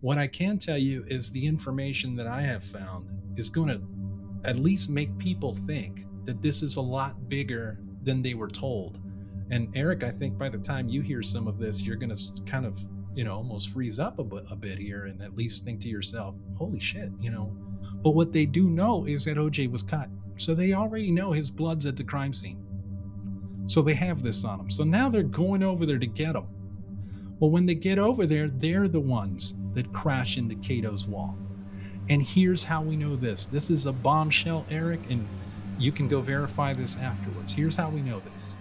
What I can tell you is the information that I have found is going to at least make people think that this is a lot bigger than they were told. And Eric, I think by the time you hear some of this, you're going to kind of, almost freeze up a bit here and at least think to yourself, holy shit. But what they do know is that OJ was cut. So they already know his blood's at the crime scene. So they have this on him. So now they're going over there to get him. Well, when they get over there, they're the ones that crash into Cato's wall. And here's how we know this. This is a bombshell, Eric, and you can go verify this afterwards. Here's how we know this.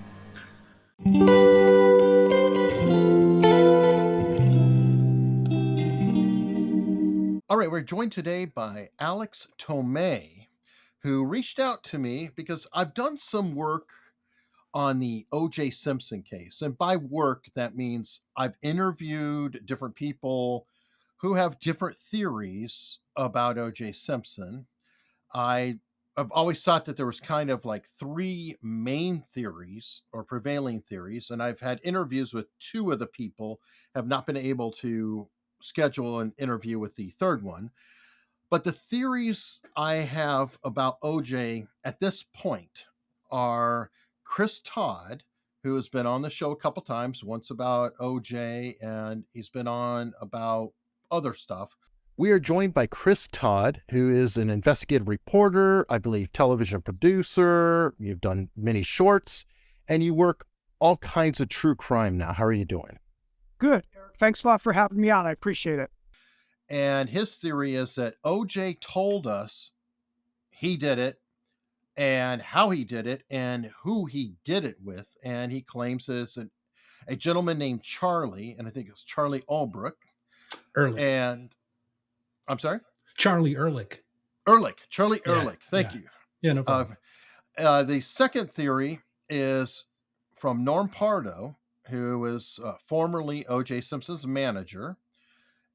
All right, we're joined today by Alex Tome, who reached out to me because I've done some work on the OJ Simpson case. And by work, that means I've interviewed different people who have different theories about OJ Simpson. I've always thought that there was kind of like three main theories or prevailing theories, and I've had interviews with two of the people, have not been able to schedule an interview with the third one. But the theories I have about OJ at this point are Chris Todd, who has been on the show a couple times, once about OJ, and he's been on about other stuff. We are joined by Chris Todd, who is an investigative reporter, I believe television producer. You've done many shorts, and you work all kinds of true crime now. How are you doing? Good. Thanks a lot for having me on. I appreciate it. And his theory is that OJ told us he did it and how he did it and who he did it with. And he claims it's a gentleman named Charlie, and I think it's Charlie Albrook. Ehrlich. And I'm sorry? Charlie Ehrlich. Charlie Ehrlich. Thank you. Yeah, no problem. The second theory is from Norm Pardo, who was formerly OJ Simpson's manager.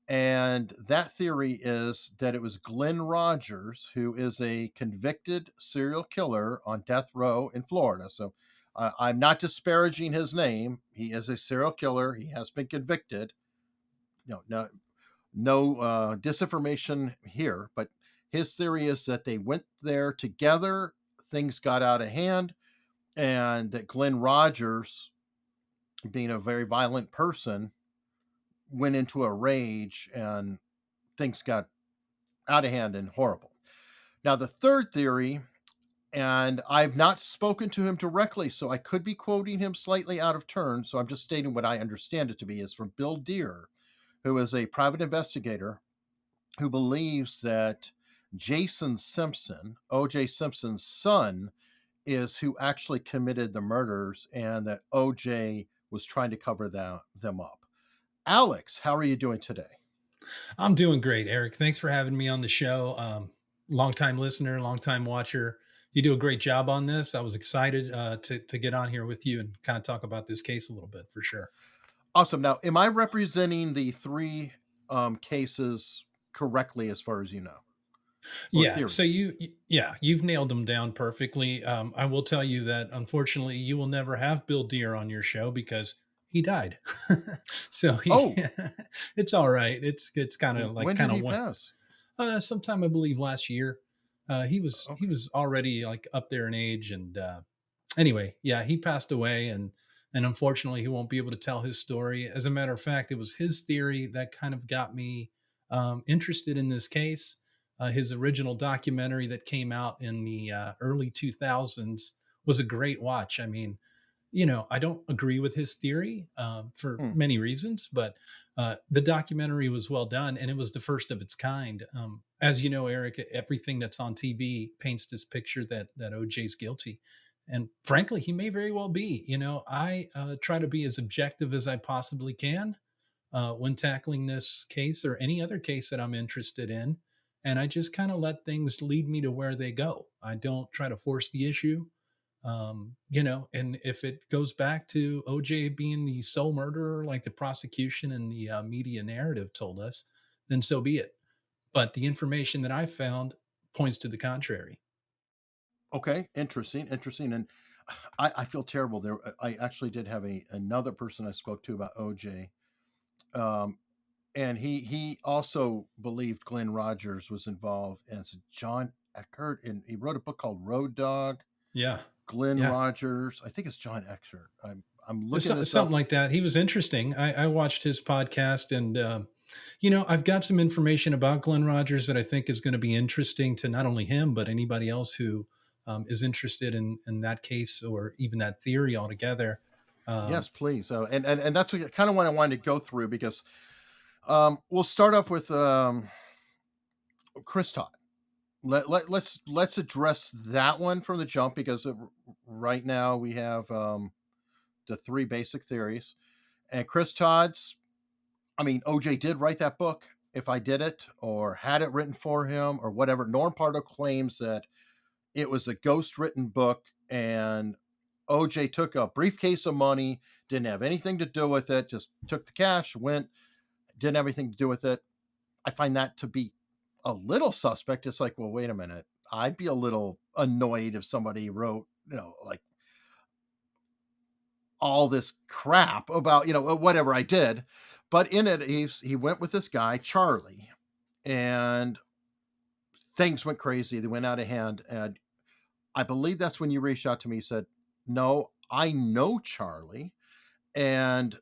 And that theory is that it was Glenn Rogers, who is a convicted serial killer on death row in Florida. So I'm not disparaging his name. He is a serial killer. He has been convicted. No disinformation here. But his theory is that they went there together. Things got out of hand. And that Glenn Rogers, being a very violent person, went into a rage and things got out of hand and horrible. Now, the third theory, and I've not spoken to him directly, so I could be quoting him slightly out of turn. So I'm just stating what I understand it to be, is from Bill Deere, who is a private investigator who believes that Jason Simpson, OJ Simpson's son, is who actually committed the murders and that OJ was trying to cover them up. Alex, how are you doing today? I'm doing great, Eric. Thanks for having me on the show. Long-time listener, long-time watcher. You do a great job on this. I was excited to get on here with you and kind of talk about this case a little bit for sure. Awesome. Now, am I representing the three cases correctly as far as you know? Yeah. Theory? So you've nailed them down perfectly. I will tell you that unfortunately you will never have Bill Deere on your show because he died. So Oh, it's all right. It's kind of like when did he one. pass? Sometime I believe last year. He was he Okay. was already like up there in age, and anyway, yeah, he passed away, and unfortunately, he won't be able to tell his story. As a matter of fact, it was his theory that kind of got me interested in this case. His original documentary that came out in the early 2000s was a great watch. I mean, I don't agree with his theory for Hmm. many reasons, but the documentary was well done and it was the first of its kind. As you know, Eric, everything that's on TV paints this picture that OJ's guilty. And frankly, he may very well be. I try to be as objective as I possibly can when tackling this case or any other case that I'm interested in. And I just kind of let things lead me to where they go. I don't try to force the issue. And if it goes back to OJ being the sole murderer, like the prosecution and the media narrative told us, then so be it. But the information that I found points to the contrary. Okay. Interesting. And I feel terrible there. I actually did have another person I spoke to about OJ. Um, and he also believed Glenn Rogers was involved, and it's John Eckert, and he wrote a book called Road Dog. Yeah. Glenn Yeah. Rogers, I think it's John Eckert. I'm It's looking this something up. like that. He was interesting. I watched his podcast, and I've got some information about Glenn Rogers that I think is going to be interesting to not only him but anybody else who is interested in that case or even that theory altogether. Um, Yes, please. So, and that's kind of what I wanted to go through, because we'll start off with Chris Todd. Let's address that one from the jump, because right now we have the three basic theories, and Chris Todd's. I mean, OJ did write that book. If I did it or had it written for him or whatever, Norm Pardo claims that it was a ghost written book, and OJ took a briefcase of money, didn't have anything to do with it, just took the cash, went, didn't have anything to do with it. I find that to be a little suspect. It's like, well, wait a minute. I'd be a little annoyed if somebody wrote, like all this crap about, whatever I did. But in it, he went with this guy, Charlie, and things went crazy. They went out of hand. And I believe that's when you reached out to me, said, no, I know Charlie. And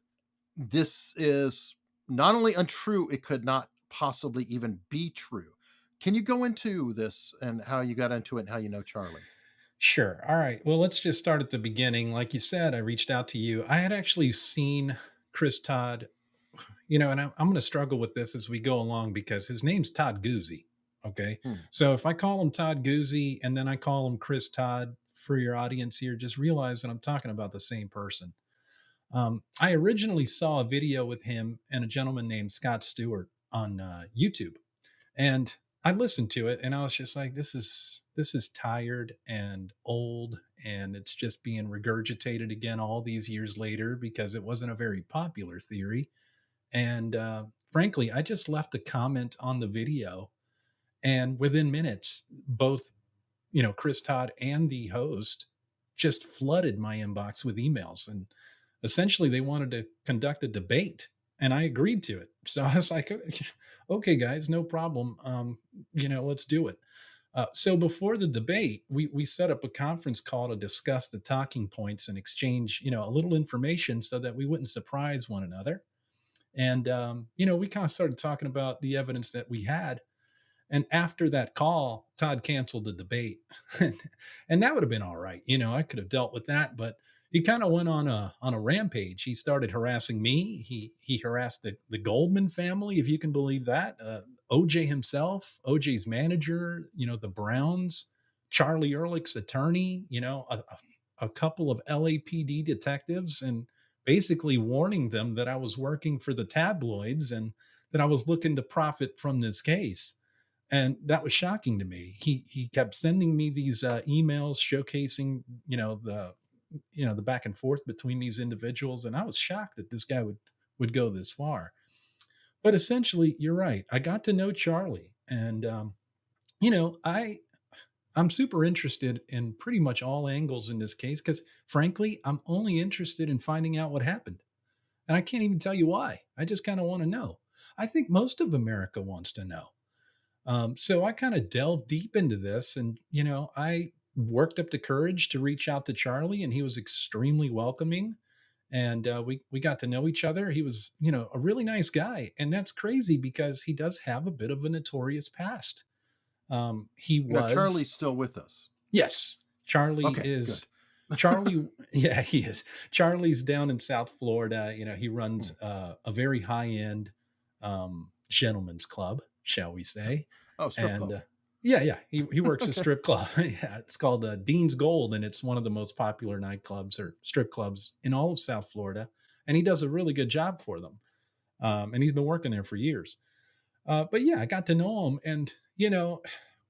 this is not only untrue, it could not possibly even be true. Can you go into this and how you got into it and how you know Charlie? Sure. All right. Well, let's just start at the beginning. Like you said, I reached out to you. I had actually seen Chris Todd, and I'm going to struggle with this as we go along because his name's Todd Guzzi. Okay. Hmm. So if I call him Todd Guzzi and then I call him Chris Todd for your audience here, just realize that I'm talking about the same person. I originally saw a video with him and a gentleman named Scott Stewart on YouTube, and I listened to it and I was just like, this is tired and old, and it's just being regurgitated again all these years later because it wasn't a very popular theory. And frankly, I just left a comment on the video, and within minutes, both Chris Todd and the host just flooded my inbox with emails, and essentially they wanted to conduct a debate, and I agreed to it. So I was like, okay, guys, no problem. Let's do it. So before the debate, we set up a conference call to discuss the talking points and exchange, a little information so that we wouldn't surprise one another. And we kind of started talking about the evidence that we had. And after that call, Todd canceled the debate, and that would have been all right. I could have dealt with that, but he kind of went on a rampage. He started harassing me. He harassed the Goldman family, if you can believe that. OJ himself, OJ's manager, the Browns, Charlie Ehrlich's attorney, a couple of LAPD detectives, and basically warning them that I was working for the tabloids and that I was looking to profit from this case. And that was shocking to me. He kept sending me these emails showcasing the back and forth between these individuals, and I was shocked that this guy would go this far. But essentially, you're right. I got to know Charlie, and you know I I'm super interested in pretty much all angles in this case because, frankly, I'm only interested in finding out what happened, and I can't even tell you why. I just kind of want to know. I think most of America wants to know. So I kind of delved deep into this, and I worked up the courage to reach out to Charlie, and he was extremely welcoming, and we got to know each other. He was a really nice guy, and that's crazy because he does have a bit of a notorious past. He Now, was Charlie's still with us. Yes, Charlie Okay, good. is Charlie. Yeah, he is. Charlie's down in South Florida. He runs Hmm. a very high end gentleman's club, shall we say? Oh, strip And club. yeah, yeah, he works a Okay. strip club. Yeah, it's called Dean's Gold, and it's one of the most popular nightclubs or strip clubs in all of South Florida. And he does a really good job for them. And he's been working there for years. But yeah, I got to know him, and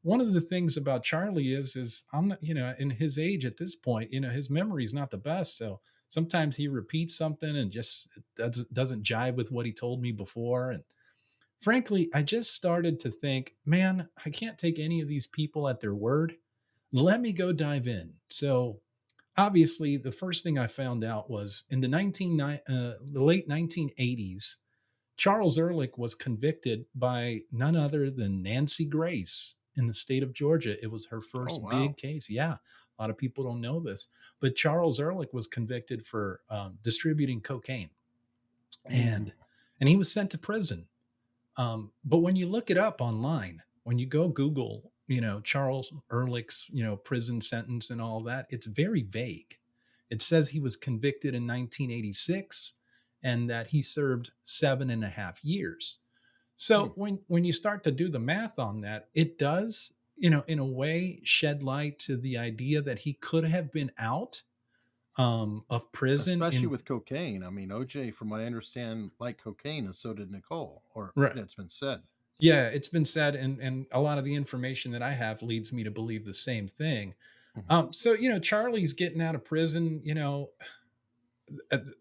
one of the things about Charlie is I'm not, in his age at this point, his memory is not the best. So sometimes he repeats something and just doesn't jive with what he told me before. And frankly, I just started to think, man, I can't take any of these people at their word. Let me go dive in. So obviously, the first thing I found out was in the late 1980s. Charles Ehrlich was convicted by none other than Nancy Grace in the state of Georgia. It was her Oh, first wow. big case. Yeah, a lot of people don't know this, but Charles Ehrlich was convicted for distributing cocaine, Mm, and he was sent to prison. But when you look it up online, when you go Google, Charles Ehrlich's, prison sentence and all that, it's very vague. It says he was convicted in 1986 and that he served 7.5 years. So mm. when you start to do the math on that, it does, in a way, shed light to the idea that he could have been out of prison Especially in with cocaine. I mean, OJ, from what I understand, liked cocaine, and so did Nicole, or right. it's been said. Yeah, it's been said, and a lot of the information that I have leads me to believe the same thing. Mhm. So Charlie's getting out of prison,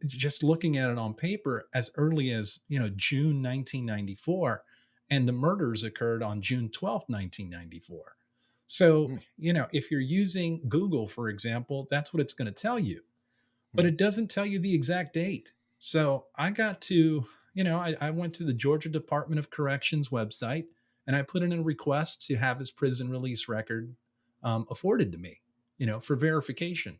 just looking at it on paper as early as June 1994, and the murders occurred on June 12th, 1994. So Mm, if you're using Google, for example, that's what it's going to tell you, but mm. it doesn't tell you the exact date. So I got to, I went to the Georgia Department of Corrections website and I put in a request to have his prison release record afforded to me, for verification.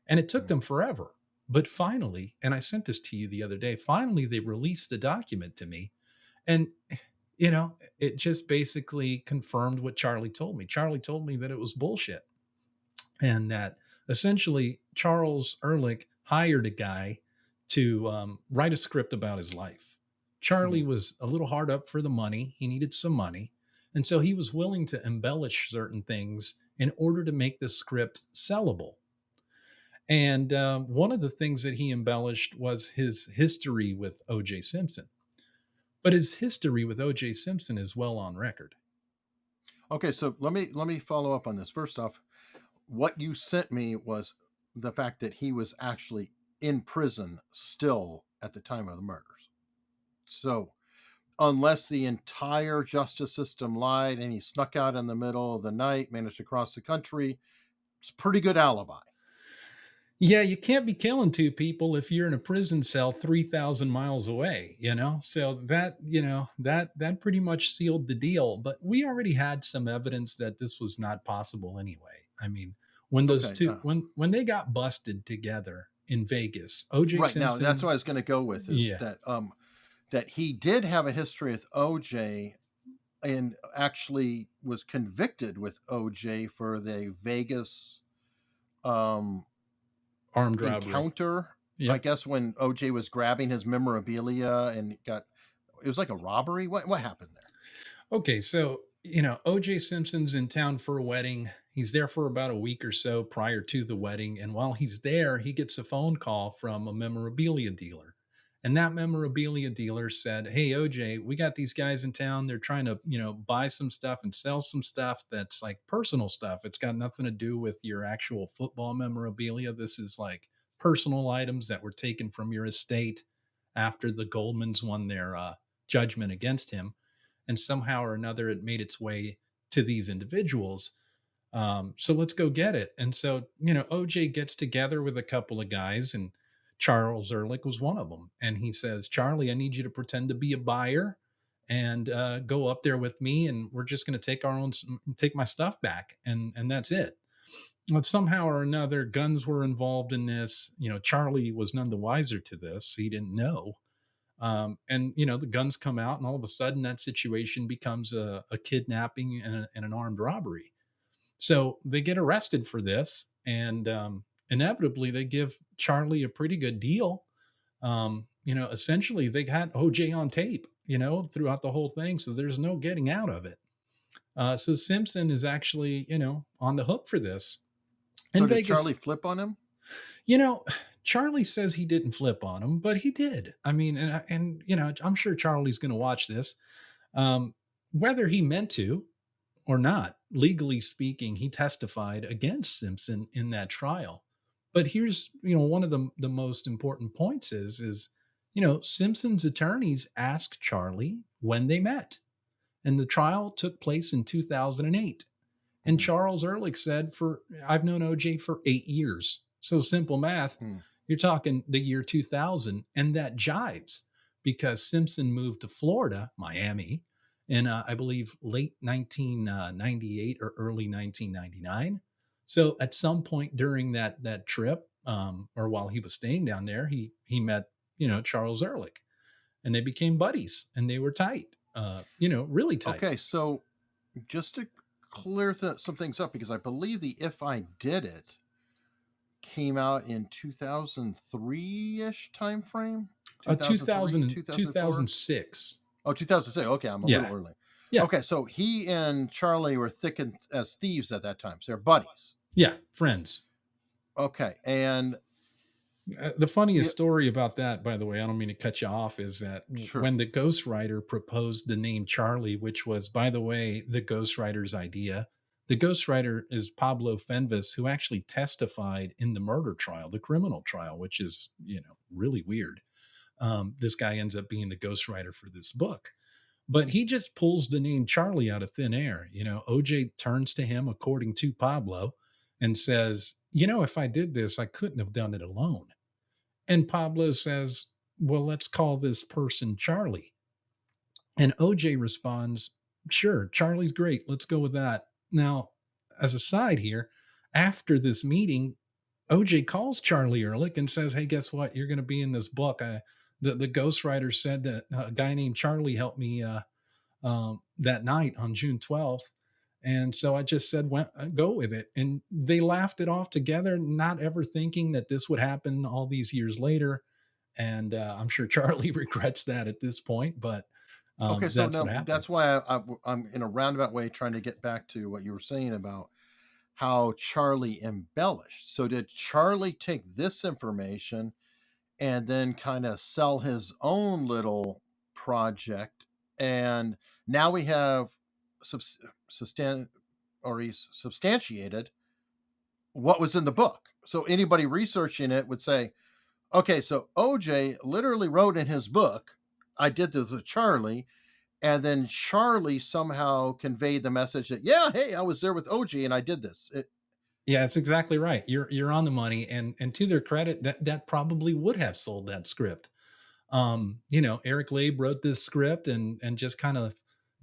And it took Mm. them forever. But finally, and I sent this to you the other day, finally they released the document to me. And, it just basically confirmed what Charlie told me. Charlie told me that it was bullshit and that essentially Charles Ehrlich hired a guy to write a script about his life. Charlie Mhm. was a little hard up for the money. He needed some money. And so he was willing to embellish certain things in order to make the script sellable. And one of the things that he embellished was his history with OJ Simpson. But his history with OJ Simpson is well on record. Okay, so let me follow up on this. First off, what you sent me was the fact that he was actually in prison still at the time of the murders. So, unless the entire justice system lied and he snuck out in the middle of the night, managed to cross the country, it's a pretty good alibi. Yeah, you can't be killing two people if you're in a prison cell 3,000 miles away, So that pretty much sealed the deal, but we already had some evidence that this was not possible anyway. I mean, when those Okay, two when they got busted together in Vegas, OJ right now that's what Simpson, I was going to go with, is yeah. that he did have a history with OJ, and actually was convicted with OJ for the Vegas um Armed robbery. encounter. I Yep. guess when OJ was grabbing his memorabilia and it was like a robbery. What happened there? Okay, so OJ Simpson's in town for a wedding. He's there for about a week or so prior to the wedding, and while he's there, he gets a phone call from a memorabilia dealer. And that memorabilia dealer said, "Hey OJ, we got these guys in town. They're trying to, buy some stuff and sell some stuff that's like personal stuff. It's got nothing to do with your actual football memorabilia. This is like personal items that were taken from your estate after the Goldmans won their judgment against him." And somehow or another it made its way to these individuals. So let's go get it. And so, OJ gets together with a couple of guys, and Charles Ehrlich was one of them. And he says, "Charlie, I need you to pretend to be a buyer and go up there with me, and we're just going to take my stuff back, and that's it." But somehow or another, guns were involved in this. Charlie was none the wiser to this. He didn't know, and the guns come out, and all of a sudden, that situation becomes a kidnapping and an armed robbery. So they get arrested for this, and inevitably, they give Charlie a pretty good deal. Essentially, they got OJ on tape, throughout the whole thing. So there's no getting out of it. So Simpson is actually, on the hook for this. So In did Vegas, Charlie flip on him? you know, Charlie says he didn't flip on him, but he did. I mean, I'm sure Charlie's going to watch this. Um, Whether he meant to or not, legally speaking, he testified against Simpson in that trial. But here's, one of the most important points is Simpson's attorneys asked Charlie when they met, and the trial took place in 2008. And Mhm. Charles Ehrlich said, "For I've known OJ for 8 years." So simple math, Hmm. you're talking the year 2000, and that jives. because Simpson moved to Florida, Miami, in I believe late 1998 or early 1999. So at some point during that trip, or while he was staying down there, he met Charles Ehrlich, and they became buddies, and they were tight, really tight. Okay, so just to clear some things up, because I believe the If I Did It came out in 2003-ish time frame. 2003, 2000 2004. 2006. Oh, 2006. Okay, I'm a Yeah, little early. yeah, Okay, so he and Charlie were thick as thieves at that time. So they're buddies. yeah, friends. Okay, and The funniest yeah, story about that, by the way, I don't mean to cut you off, is that sure. when the ghostwriter proposed the name Charlie, which was, by the way, the ghostwriter's idea. The ghostwriter is Pablo Fenves, who actually testified in the murder trial, the criminal trial, which is, really weird. This guy ends up being the ghostwriter for this book. But he just pulls the name Charlie out of thin air. OJ turns to him, according to Pablo, and says, if I did this, I couldn't have done it alone. And Pablo says, well, let's call this person Charlie. And OJ responds, sure, Charlie's great. Let's go with that. Now, as a side here, after this meeting, OJ calls Charlie Ehrlich and says, hey, guess what? You're going to be in this book. The ghostwriter said that a guy named Charlie helped me that night on June 12th. And so I just said, go with it. And they laughed it off together, not ever thinking that this would happen all these years later. And I'm sure Charlie regrets that at this point, but Okay, so that's now what happened. that's why I'm in a roundabout way trying to get back to what you were saying about how Charlie embellished. So did Charlie take this information and then kind of sell his own little project? And now we have subs- sustain or he's substantiated what was in the book. So anybody researching it would say, okay, so OJ literally wrote in his book, I did this with Charlie. And then Charlie somehow conveyed the message that, yeah, hey, I was there with OJ and I did this. Yeah, it's exactly right. You're on the money, and to their credit, that probably would have sold that script. Eric Labe wrote this script and just kind of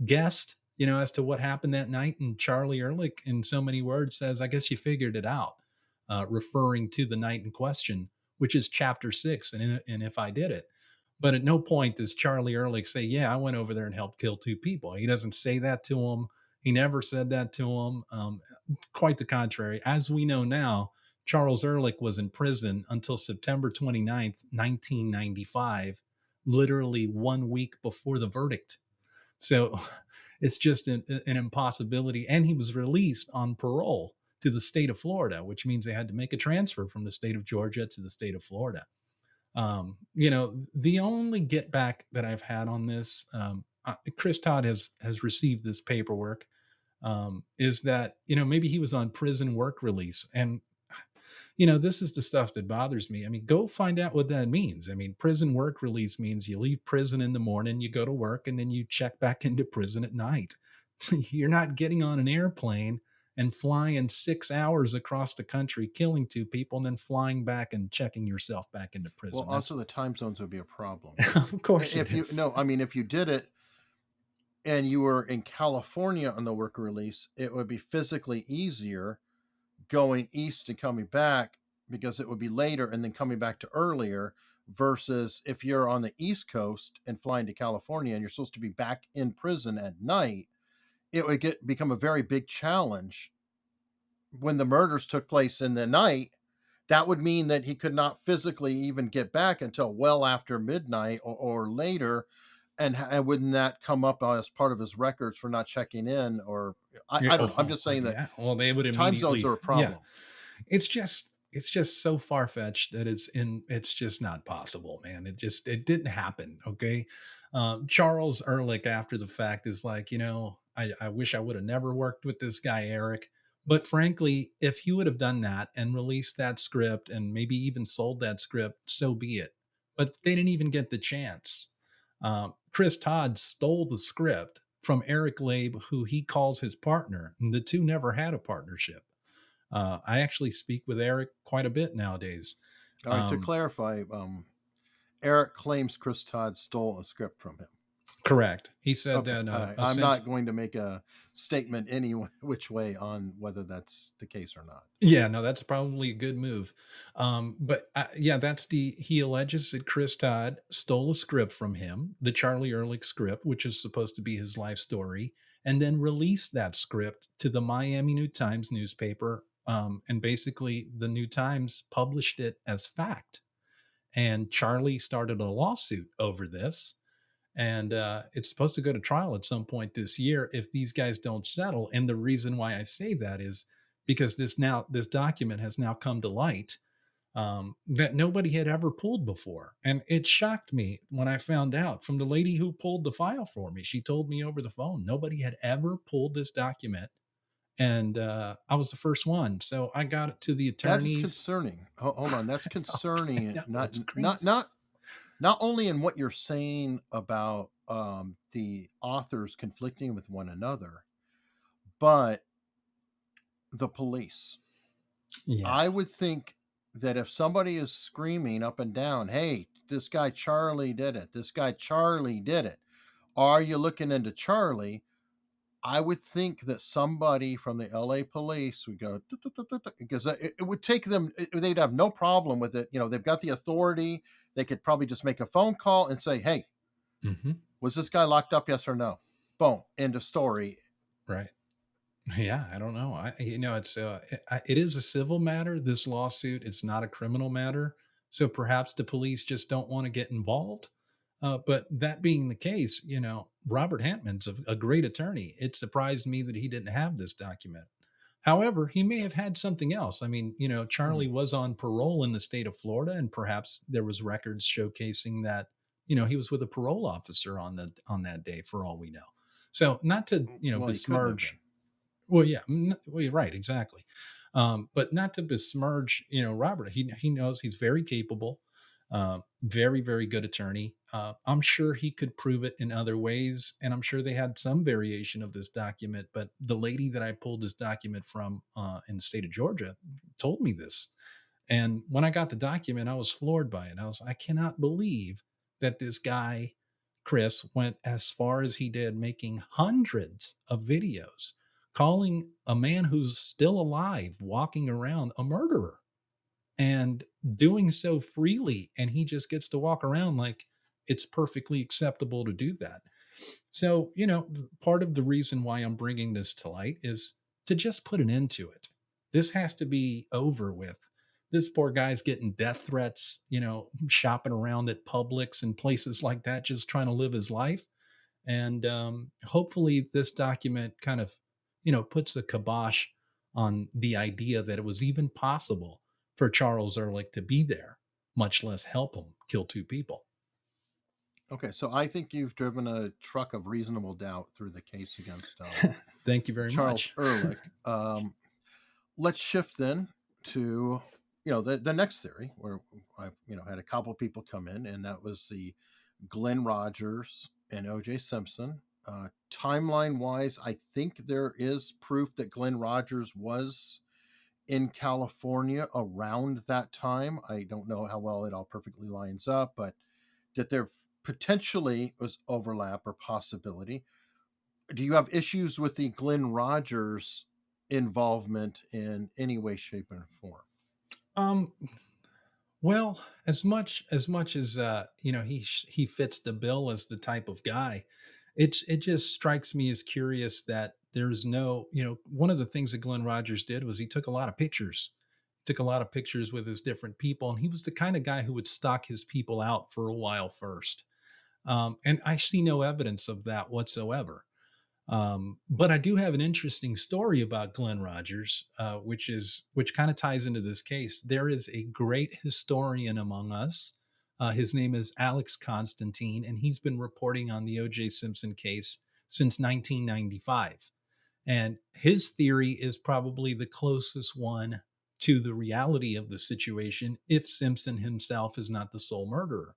guessed, as to what happened that night. And Charlie Ehrlich, in so many words, says, I guess you figured it out, referring to the night in question, which is chapter 6. And if I did it. But at no point does Charlie Ehrlich say, yeah, I went over there and helped kill 2 people. He doesn't say that to him. He never said that to him. Quite the contrary. As we know now, Charles Ehrlich was in prison until September 29th, 1995, literally 1 week before the verdict. So it's just an impossibility. And he was released on parole to the state of Florida, which means they had to make a transfer from the state of Georgia to the state of Florida. The only get back that I've had on this, Chris Todd has received this paperwork, is that, maybe he was on prison work release. And this is the stuff that bothers me. I mean, go find out what that means. I mean, prison work release means you leave prison in the morning, you go to work, and then you check back into prison at night. You're not getting on an airplane and flying 6 hours across the country, killing 2 people, and then flying back and checking yourself back into Well, prison. also the time zones would be a problem. Of course it If you is. no, I mean, if you did it and you were in California on the work release, it would be physically easier going east and coming back because it would be later and then coming back to earlier versus if you're on the East Coast and flying to California and you're supposed to be back in prison at night, it would become a very big challenge when the murders took place in the night. That would mean that he could not physically even get back until well after midnight or later. And wouldn't that come up as part of his records for not checking in? Or I don't know. I'm Oh, just saying that yeah. Well, they would time zones immediately, are a yeah. problem. It's just so far fetched that it's just not possible, man. It didn't happen. Okay. Charles Ehrlich, after the fact, is like, I wish I would have never worked with this guy, Eric. But frankly, if he would have done that and released that script and maybe even sold that script, so be it. But they didn't even get the chance. Chris Todd stole the script from Eric Labe, who he calls his partner, and the two never had a partnership. I actually speak with Eric quite a bit nowadays. All right. To Um, clarify, Eric claims Chris Todd stole a script from him. Correct. He said Okay, that I'm not going to make a statement any which way on whether that's the case or not. yeah, no, that's probably a good move. But yeah, he alleges that Chris Todd stole a script from him, the Charlie Ehrlich script, which is supposed to be his life story, and then released that script to the Miami New Times newspaper. And basically, the New Times published it as fact. And Charlie started a lawsuit over this. And it's supposed to go to trial at some point this year if these guys don't settle. And the reason why I say that is because this document has now come to light, that nobody had ever pulled before. And it shocked me when I found out from the lady who pulled the file for me. She told me over the phone nobody had ever pulled this document, and I was the first one. So I got it to the That is attorneys. concerning. Hold on, that's Okay, concerning. no, Not it's not crazy. not not only in what you're saying about the authors conflicting with one another, but the police. Yeah. I would think that if somebody is screaming up and down, "Hey, this guy Charlie did it. This guy Charlie did it. Are you looking into Charlie?" I would think that somebody from the LA police would go "Tut, tut, tut, tut, tut," because it would take them. They'd have no problem with it. They've got the authority. They could probably just make a phone call and say, "Hey, Hmm. was this guy locked up? Yes or no?" Boom, end of story. Right. Yeah, I don't know. It is a civil matter. This lawsuit, it's not a criminal matter. So perhaps the police just don't want to get involved. But that being the case, Robert Hantman's a great attorney. It surprised me that he didn't have this document. However, he may have had something else. I mean, Charlie Mhm. was on parole in the state of Florida, and perhaps there was records showcasing that, he was with a parole officer on that day, for all we know. So not to, Well, he couldn't have besmirch. been. Well, yeah, well, you're right, exactly. But not to besmirch, Robert. He knows he's very capable, very very good attorney. I'm sure he could prove it in other ways, and I'm sure they had some variation of this document. But the lady that I pulled this document from in the state of Georgia told me this, and when I got the document, I was floored by it. I cannot believe that this guy, Chris, went as far as he did, making hundreds of videos, calling a man who's still alive, walking around, a murderer, and doing so freely. And he just gets to walk around like it's perfectly acceptable to do that. So, part of the reason why I'm bringing this to light is to just put an end to it. This has to be over with. This poor guy's getting death threats, shopping around at Publix and places like that, just trying to live his life. And hopefully, this document kind of, puts a kibosh on the idea that it was even possible for Charles Ehrlich to be there, much less help him kill two people. Okay, so I think you've driven a truck of reasonable doubt through the case against Thank you very Charles much. Ehrlich. Let's shift then to the next theory where I had a couple of people come in, and that was the Glenn Rogers and OJ Simpson. Timeline wise, I think there is proof that Glenn Rogers was in California around that time. I don't know how well it all perfectly lines up, but that there potentially was overlap or possibility. Do you have issues with the Glenn Rogers involvement in any way, shape, or form? Um, Well, as much as he fits the bill as the type of guy, it just strikes me as curious that there's no, one of the things that Glenn Rogers did was he took a lot of pictures. Took a lot of pictures with his different people, and he was the kind of guy who would stalk his people out for a while first. And I see no evidence of that whatsoever. But I do have an interesting story about Glenn Rogers, which kind of ties into this case. There is a great historian among us. His name is Alex Constantine, and he's been reporting on the OJ Simpson case since 1995. And his theory is probably the closest one to the reality of the situation if Simpson himself is not the sole murderer.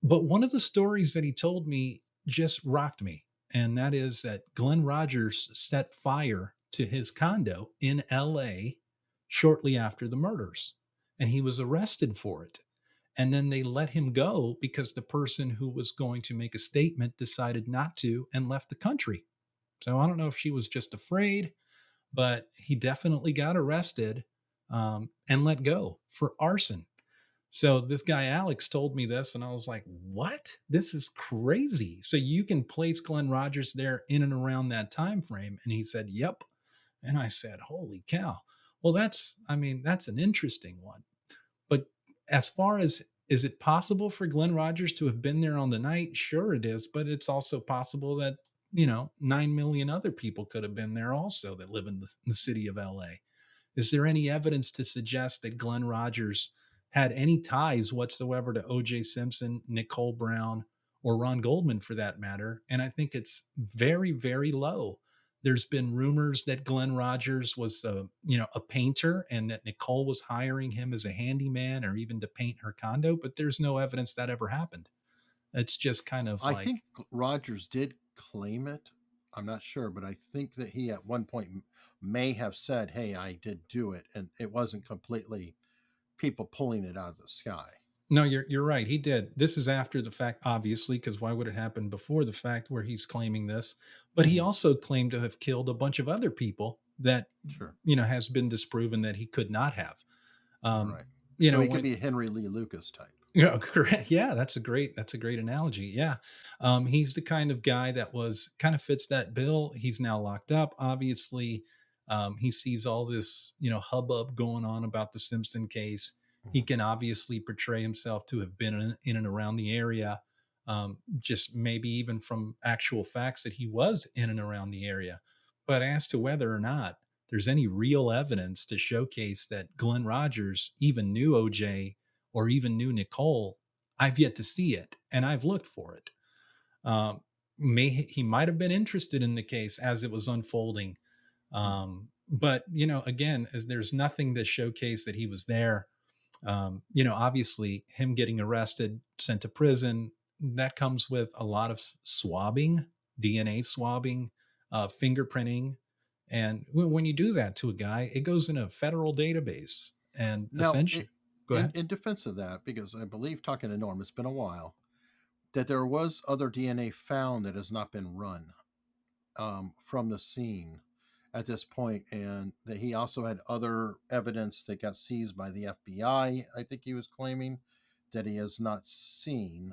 But one of the stories that he told me just rocked me. And that is that Glenn Rogers set fire to his condo in LA shortly after the murders. And he was arrested for it. And then they let him go because the person who was going to make a statement decided not to and left the country. So I don't know if she was just afraid, but he definitely got arrested and let go for arson. So this guy Alex told me this, and I was like, "What? This is crazy." So you can place Glenn Rogers there in and around that time frame, and he said, "Yep." And I said, "Holy cow!" Well, that's an interesting one. But as far as is it possible for Glenn Rogers to have been there on the night? Sure, it is. But it's also possible that 9 million other people could have been there also that live in the city of LA. Is there any evidence to suggest that Glenn Rogers had any ties whatsoever to OJ Simpson, Nicole Brown, or Ron Goldman for that matter? And I think it's very, very low. There's been rumors that Glenn Rogers was a painter and that Nicole was hiring him as a handyman or even to paint her condo, but there's no evidence that ever happened. It's just kind of I like, think Rogers did claim it. I'm not sure, but I think that he at one point may have said, "Hey, I did do it," and it wasn't completely people pulling it out of the sky. no, you're right. He did. This is after the fact, obviously, because why would it happen before the fact where he's claiming this? But he Hmm. also claimed to have killed a bunch of other people that Sure. has been disproven that he could not have. Um, Right. So he could when be a Henry Lee Lucas type. Yeah, correct. Yeah, that's a great analogy. Yeah. He's the kind of guy that was kind of fits that bill. He's now locked up, obviously. He sees all this, hubbub going on about the Simpson case. He Hmm. can obviously portray himself to have been in and around the area. Just maybe even from actual facts that he was in and around the area. But as to whether or not there's any real evidence to showcase that Glenn Rogers even knew OJ or even knew Nicole, I've yet to see it, and I've looked for it. Um, he might have been interested in the case as it was unfolding, but again, as there's nothing to showcase that he was there. Obviously, him getting arrested, sent to prison, that comes with a lot of swabbing, DNA swabbing, fingerprinting, and when you do that to a guy, it goes in a federal database, and Now, essentially, go ahead. in defense of that, because I believe talking to Norm, it's been a while, that there was other DNA found that has not been run from the scene at this point, and that he also had other evidence that got seized by the FBI. I think he was claiming that he has not seen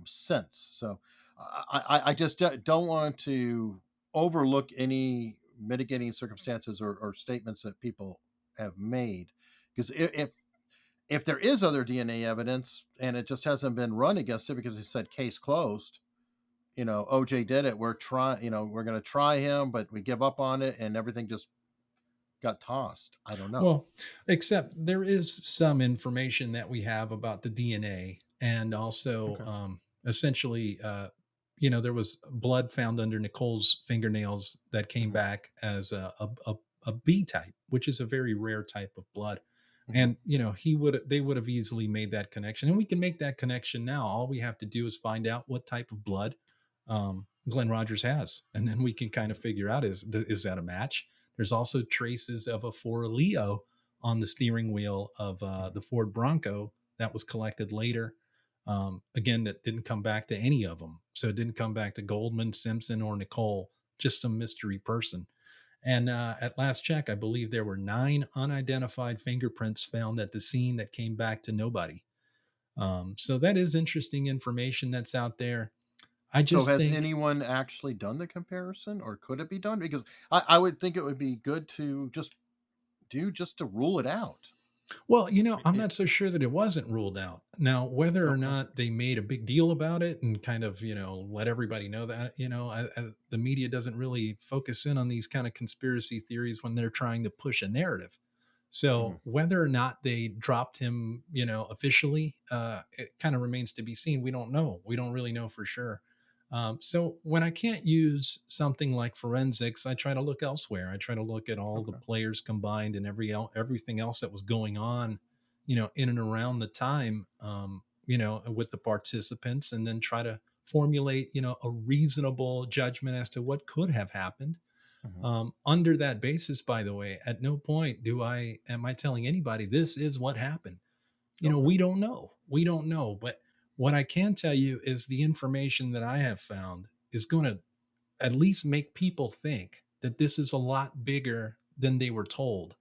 since. So I just don't want to overlook any mitigating circumstances or statements that people have made, because if there is other DNA evidence and it just hasn't been run against it because he said case closed, OJ did it. We're going to try him, but we give up on it and everything just got tossed. I don't know. Well, except there is some information that we have about the DNA, and also Okay. essentially, there was blood found under Nicole's fingernails that came Hmm. back as a B type, which is a very rare type of blood. Hmm. And they would have easily made that connection, and we can make that connection now. All we have to do is find out what type of blood Glenn Rogers has, and then we can kind of figure out is that a match. There's also traces of a Ford Leo on the steering wheel of Hmm. the Ford Bronco that was collected later. Again, that didn't come back to any of them. So it didn't come back to Goldman, Simpson, or Nicole, just some mystery person. And at last check, I believe there were 9 unidentified fingerprints found at the scene that came back to nobody. So that is interesting information that's out there. I So just has think, anyone actually done the comparison, or could it be done? Because I would think it would be good to just to rule it out. well, I'm It, not so sure that it wasn't ruled out. Now, whether or okay. not they made a big deal about it and kind of, let everybody know that, the media doesn't really focus in on these kind of conspiracy theories when they're trying to push a narrative. Hmm. So whether or not they dropped him, officially, it kind of remains to be seen. We don't know. We don't really know for sure. So when I can't use something like forensics, I try to look elsewhere. I try to look at all the Okay. players combined and everything else that was going on, in and around the time, with the participants, and then try to formulate, a reasonable judgment as to what could have happened. Hmm. Under that basis, by the way, at no point am I telling anybody this is what happened. Okay. We don't know. We don't know. But what I can tell you is the information that I have found is going to at least make people think that this is a lot bigger than they were told.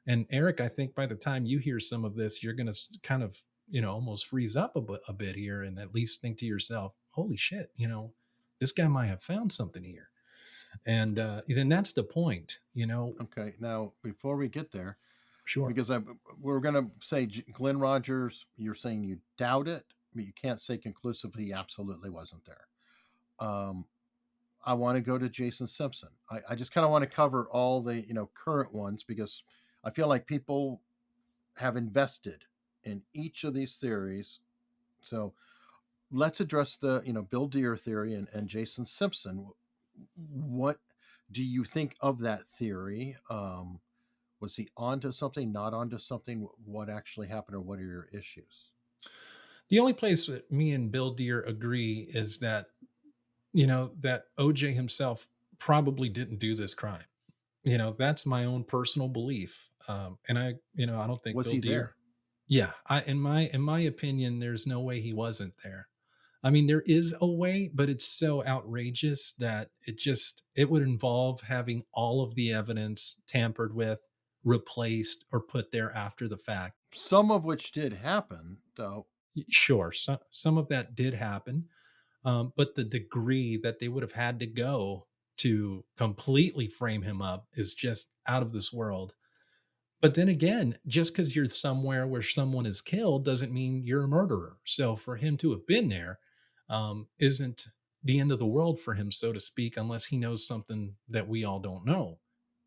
And Eric, I think by the time you hear some of this, you're going to kind of, almost freeze up a bit here and at least think to yourself, holy shit, this guy might have found something here. And then that's the point. Okay. Now, before we get there, Sure. because we're going to say Glenn Rogers, you're saying you doubt it, but you can't say conclusively he absolutely wasn't there. Um, I want to go to Jason Simpson. I just kind of want to cover all the current ones because I feel like people have invested in each of these theories. So let's address the Bill Deere theory and Jason Simpson. What do you think of that theory? Was he onto something, not onto something? What actually happened, or what are your issues? The only place that me and Bill Deere agree is that, that OJ himself probably didn't do this crime. That's my own personal belief. And I don't think Was Bill he Deere. there? Yeah, in my opinion, there's no way he wasn't there. I mean, there is a way, but it's so outrageous that it would involve having all of the evidence tampered with, replaced, or put there after the fact. Some of which did happen, though. Sure, some of that did happen, but the degree that they would have had to go to completely frame him up is just out of this world. But then again, just because you're somewhere where someone is killed doesn't mean you're a murderer. So for him to have been there isn't the end of the world for him, so to speak, unless he knows something that we all don't know.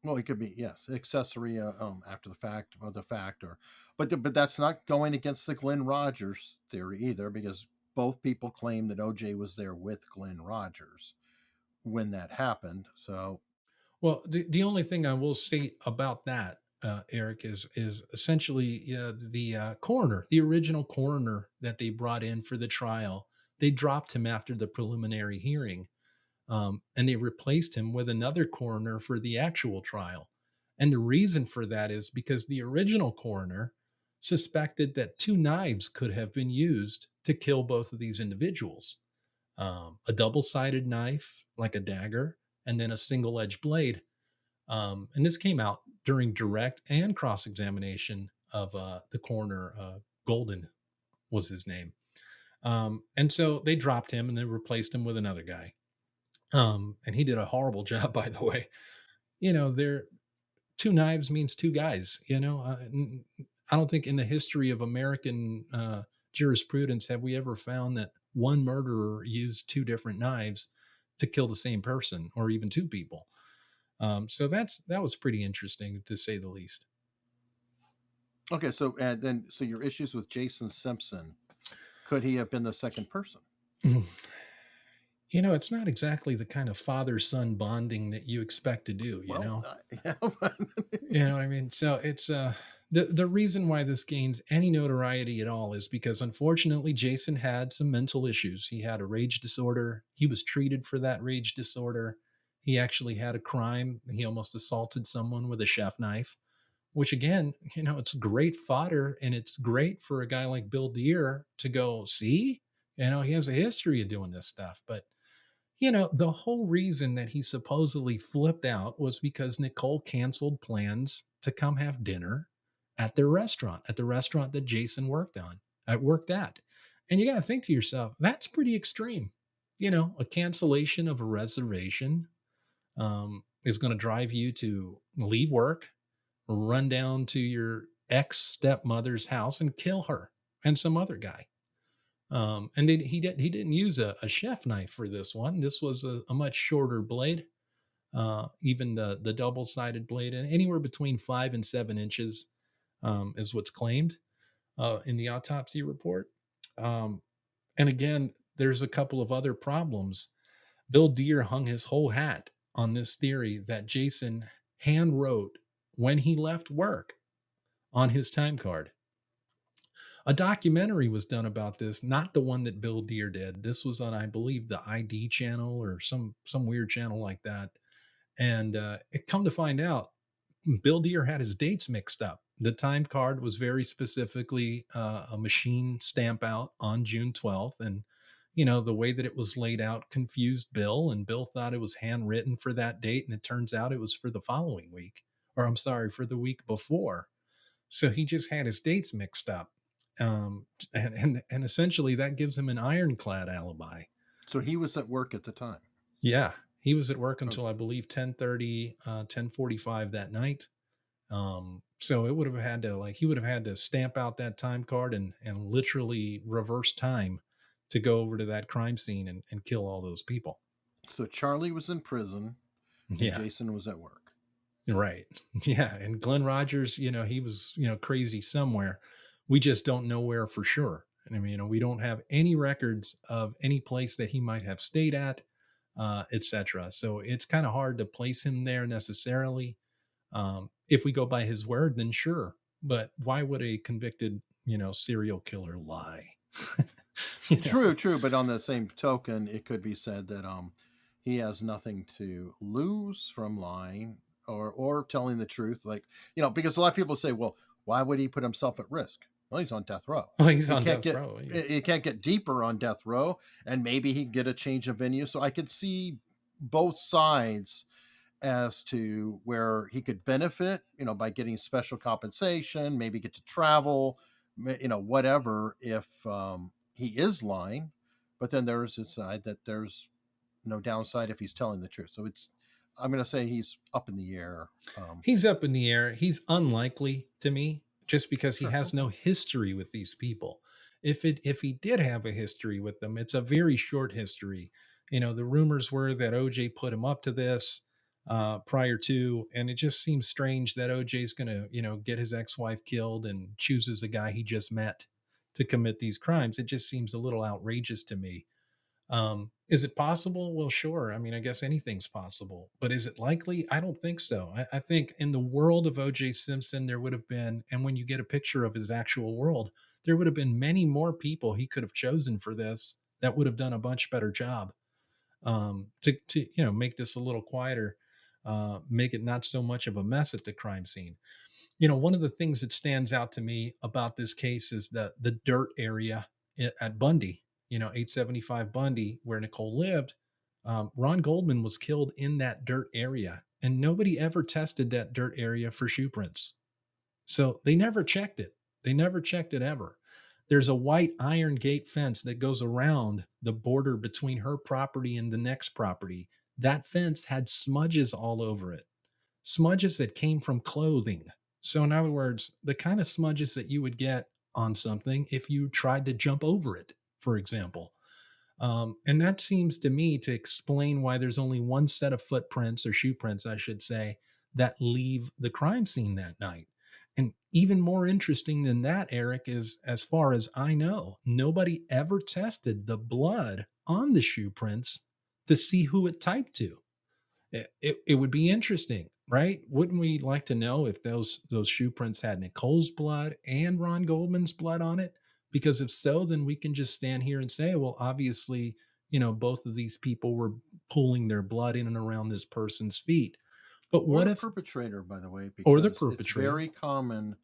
Well, it could be, yes, accessory after the fact, or the fact, or but that's not going against the Glenn Rogers theory either, because both people claim that OJ was there with Glenn Rogers when that happened. So, Well, the only thing I will say about that, Eric, is essentially the coroner, the original coroner that they brought in for the trial. They dropped him after the preliminary hearing, and they replaced him with another coroner for the actual trial. And the reason for that is because the original coroner suspected that two knives could have been used to kill both of these individuals, a double sided knife, like a dagger, and then a single edged blade. And this came out during direct and cross examination of the coroner, Golden was his name. And so they dropped him and they replaced him with another guy. And he did a horrible job, by the way. There two knives means two guys. I don't think in the history of American jurisprudence have we ever found that one murderer used two different knives to kill the same person or even two people. So that was pretty interesting to say the least. okay, so and then so your issues with Jason Simpson, could he have been the second person? It's not exactly the kind of father son bonding that you expect to do. You Well, know, yeah, you know what I mean. So it's the reason why this gains any notoriety at all is because unfortunately Jason had some mental issues. He had a rage disorder. He was treated for that rage disorder. He actually had a crime. He almost assaulted someone with a chef knife, which again, it's great fodder and it's great for a guy like Bill Deere to go, see, he has a history of doing this stuff. But, the whole reason that he supposedly flipped out was because Nicole canceled plans to come have dinner at the restaurant that Jason worked at. And you got to think to yourself, that's pretty extreme. A cancellation of a reservation is going to drive you to leave work, run down to your ex stepmother's house and kill her and some other guy. And he didn't use a chef knife for this one. This was a much shorter blade, even the double sided blade, and anywhere between 5 and 7 inches is what's claimed in the autopsy report. And again, there's a couple of other problems. Bill Deere hung his whole hat on this theory that Jason hand wrote when he left work on his time card. A documentary was done about this, not the one that Bill Deere did. This was on, I believe, the ID channel or some weird channel like that. And it come to find out, Bill Deere had his dates mixed up The time card was very specifically a machine stamp out on June 12th. And, the way that it was laid out confused Bill, and Bill thought it was handwritten for that date. And it turns out it was for the following week, or I'm sorry, for the week before. So he just had his dates mixed up. And essentially that gives him an ironclad alibi. So he was at work at the time. Yeah. He was at work until Okay. I believe 10:30, 10:45 that night. So it would have had to he would have had to stamp out that time card and literally reverse time to go over to that crime scene and kill all those people. So Charlie was in prison and Yeah, Jason was at work. right. Yeah. And Glenn Rogers, he was, crazy somewhere. We just don't know where for sure. And I mean, we don't have any records of any place that he might have stayed at, etc. So it's kind of hard to place him there necessarily. If we go by his word, then sure. But why would a convicted, serial killer lie? you know? True, true. But on the same token, it could be said that he has nothing to lose from lying or telling the truth. Like, because a lot of people say, well, why would he put himself at risk? Well, he's on death row. Well, he's He on can't death get row. Yeah. he can't get deeper on death row, and maybe he can get a change of venue. So I could see both sides as to where he could benefit, by getting special compensation, maybe get to travel, whatever, if he is lying. But then there's his side that there's no downside if he's telling the truth. So I'm going to say he's up in the air. He's up in the air. He's unlikely to me just because he Sure. has no history with these people. If he did have a history with them, it's a very short history. The rumors were that OJ put him up to this prior to, and it just seems strange that OJ's going to, get his ex-wife killed and chooses a guy he just met to commit these crimes. It just seems a little outrageous to me. Is it possible? Well, sure. I mean, I guess anything's possible, but is it likely? I don't think so. I think in the world of OJ Simpson, there would have been, and when you get a picture of his actual world, there would have been many more people he could have chosen for this that would have done a much better job to make this a little quieter, make it not so much of a mess at the crime scene. One of the things that stands out to me about this case is the dirt area at Bundy, 875 Bundy, where Nicole lived. Ron Goldman was killed in that dirt area, and nobody ever tested that dirt area for shoe prints. So they never checked it. They never checked it ever. There's a white iron gate fence that goes around the border between her property and the next property. That fence had smudges all over it, smudges that came from clothing. So, in other words, the kind of smudges that you would get on something if you tried to jump over it, for example. And that seems to me to explain why there's only one set of footprints, or shoe prints, I should say, that leave the crime scene that night. And even more interesting than that, Eric, is as far as I know, nobody ever tested the blood on the shoe prints to see who it typed to. It would be interesting, right? Wouldn't we like to know if those shoe prints had Nicole's blood and Ron Goldman's blood on it? Because if so, then we can just stand here and say, well, obviously, both of these people were pulling their blood in and around this person's feet. But Or what the if, perpetrator, by the way, or the because it's perpetrator? very common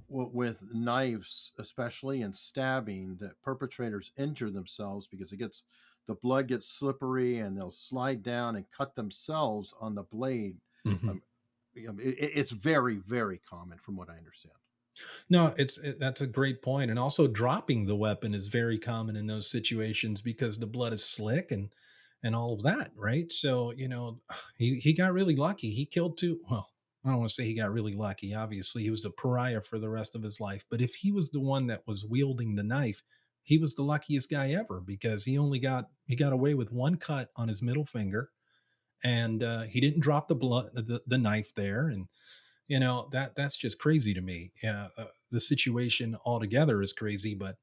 with knives, especially in stabbing, that perpetrators injure themselves because the blood gets slippery and they'll slide down and cut themselves on the blade. Mhm. Um, it's very, very common, from what I understand. No, that's a great point. And also dropping the weapon is very common in those situations because the blood is slick and all of that, right? So, he got really lucky. He killed two. Well, I don't want to say he got really lucky. Obviously, he was a pariah for the rest of his life. But if he was the one that was wielding the knife, he was the luckiest guy ever because he got away with one cut on his middle finger, and he didn't drop the knife there. And that's just crazy to me. The situation altogether is crazy. But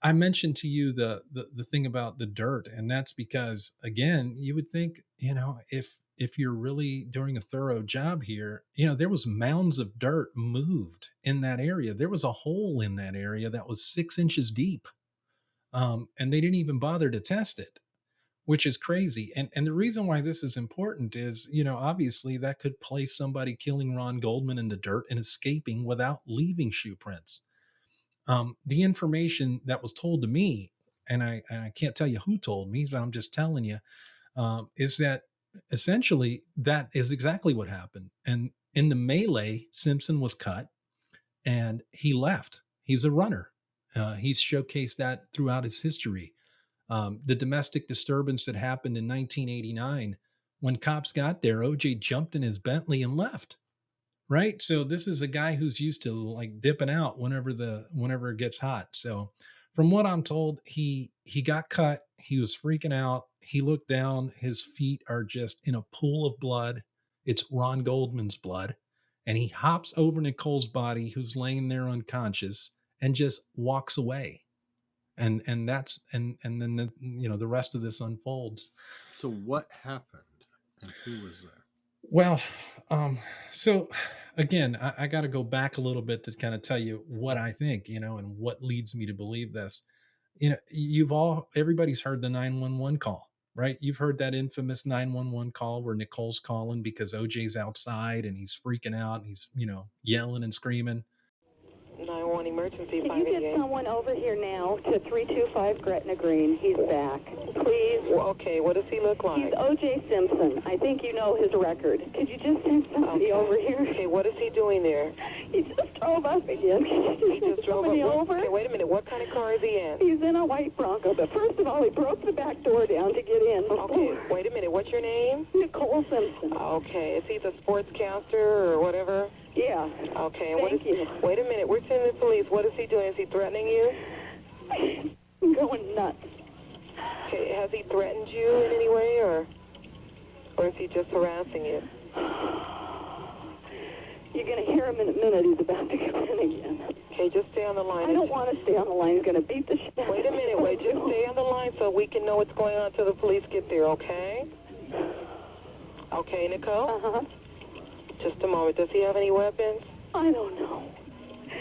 I mentioned to you the thing about the dirt, and that's because, again, you would think, if you're really doing a thorough job here, there was mounds of dirt moved in that area. There was a hole in that area that was 6 inches deep, and they didn't even bother to test it. which is crazy. And the reason why this is important is, obviously that could place somebody killing Ron Goldman in the dirt and escaping without leaving shoe prints. The information that was told to me, and I can't tell you who told me, but I'm just telling you, is that essentially that is exactly what happened. And in the melee, Simpson was cut and he left. He's a runner. He's showcased that throughout his history. The domestic disturbance that happened in 1989, when cops got there, OJ jumped in his Bentley and left. Right. So this is a guy who's used to like dipping out whenever it gets hot. So from what I'm told, he got cut. He was freaking out. He looked down. His feet are just in a pool of blood. It's Ron Goldman's blood. And he hops over Nicole's body, who's laying there unconscious, and just walks away. And that's and then the rest of this unfolds. So what happened and who was there? Well, so again, I got to go back a little bit to kind of tell you what I think, and what leads me to believe this. Everybody's heard the 911 call, right? You've heard that infamous 911 call where Nicole's calling because OJ's outside and he's freaking out and he's, yelling and screaming. 911 emergency. Can you get someone over here now to 325 Gretna Green? He's back. Please. Well, okay, what does he look like? He's OJ Simpson. I think you know his record. Could you just send somebody over here? Okay, what is he doing there? He just drove up again. He just drove up over? Okay, wait a minute. What kind of car is he in? He's in a white Bronco, but first of all, he broke the back door down to get in. Okay, wait a minute. What's your name? Nicole Simpson. Okay, is he the sportscaster or whatever? Yeah. Okay, Thank you. Wait a minute. We're sending the police. What is he doing? Is he threatening you? I'm going nuts. Okay, has he threatened you in any way, or is he just harassing you? You're going to hear him in a minute. He's about to come in again. Okay, just stay on the line. I don't want to stay on the line. He's going to beat the shit. Wait a minute. Wait, just stay on the line so we can know what's going on until the police get there, okay? Okay, Nicole? Uh-huh. Just a moment. Does he have any weapons? I don't know.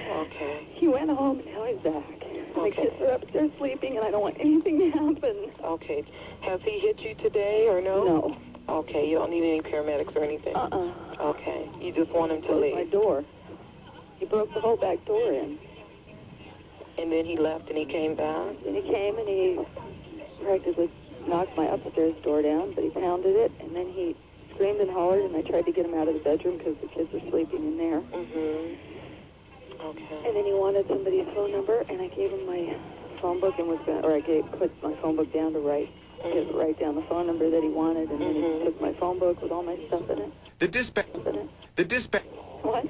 Okay. He went home, now he's back. My kids are upstairs sleeping, and I don't want anything to happen. Okay. Has he hit you today or no? No. Okay, you don't need any paramedics or anything? Okay. You just want him to leave? My door. He broke the whole back door in. And then he left and he came back? Then he came and he practically knocked my upstairs door down, but he pounded it, and then he screamed and hollered, and I tried to get him out of the bedroom because the kids were sleeping in there. Mm-hmm. Okay. And then he wanted somebody's phone number, and I gave him my phone book and put my phone book down to write down the phone number that he wanted, and then he took my phone book with all my stuff in it. The dispatch. What?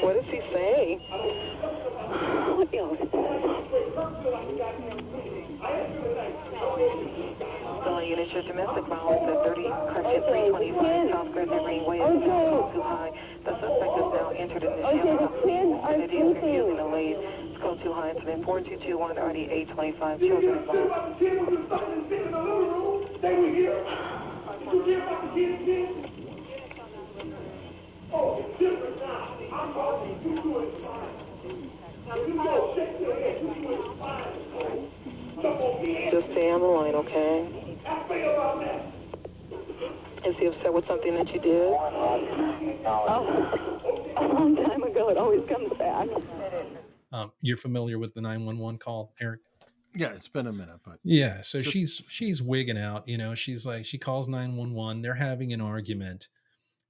What does he say? What he always says. Calling unit, your domestic violence at 30 Correction 325 South Gretna Greenway is too high. The suspect is now entered in the jail and it is refusing to leave. It's code too high. Incident 4221 RD 825. Children involved. Just stay on the line, okay? Is he upset with something that you did? Oh, a long time ago. It always comes back. You're familiar with the 911 call, Eric? Yeah, it's been a minute, but yeah. So she's wigging out. She's like, she calls 911. They're having an argument,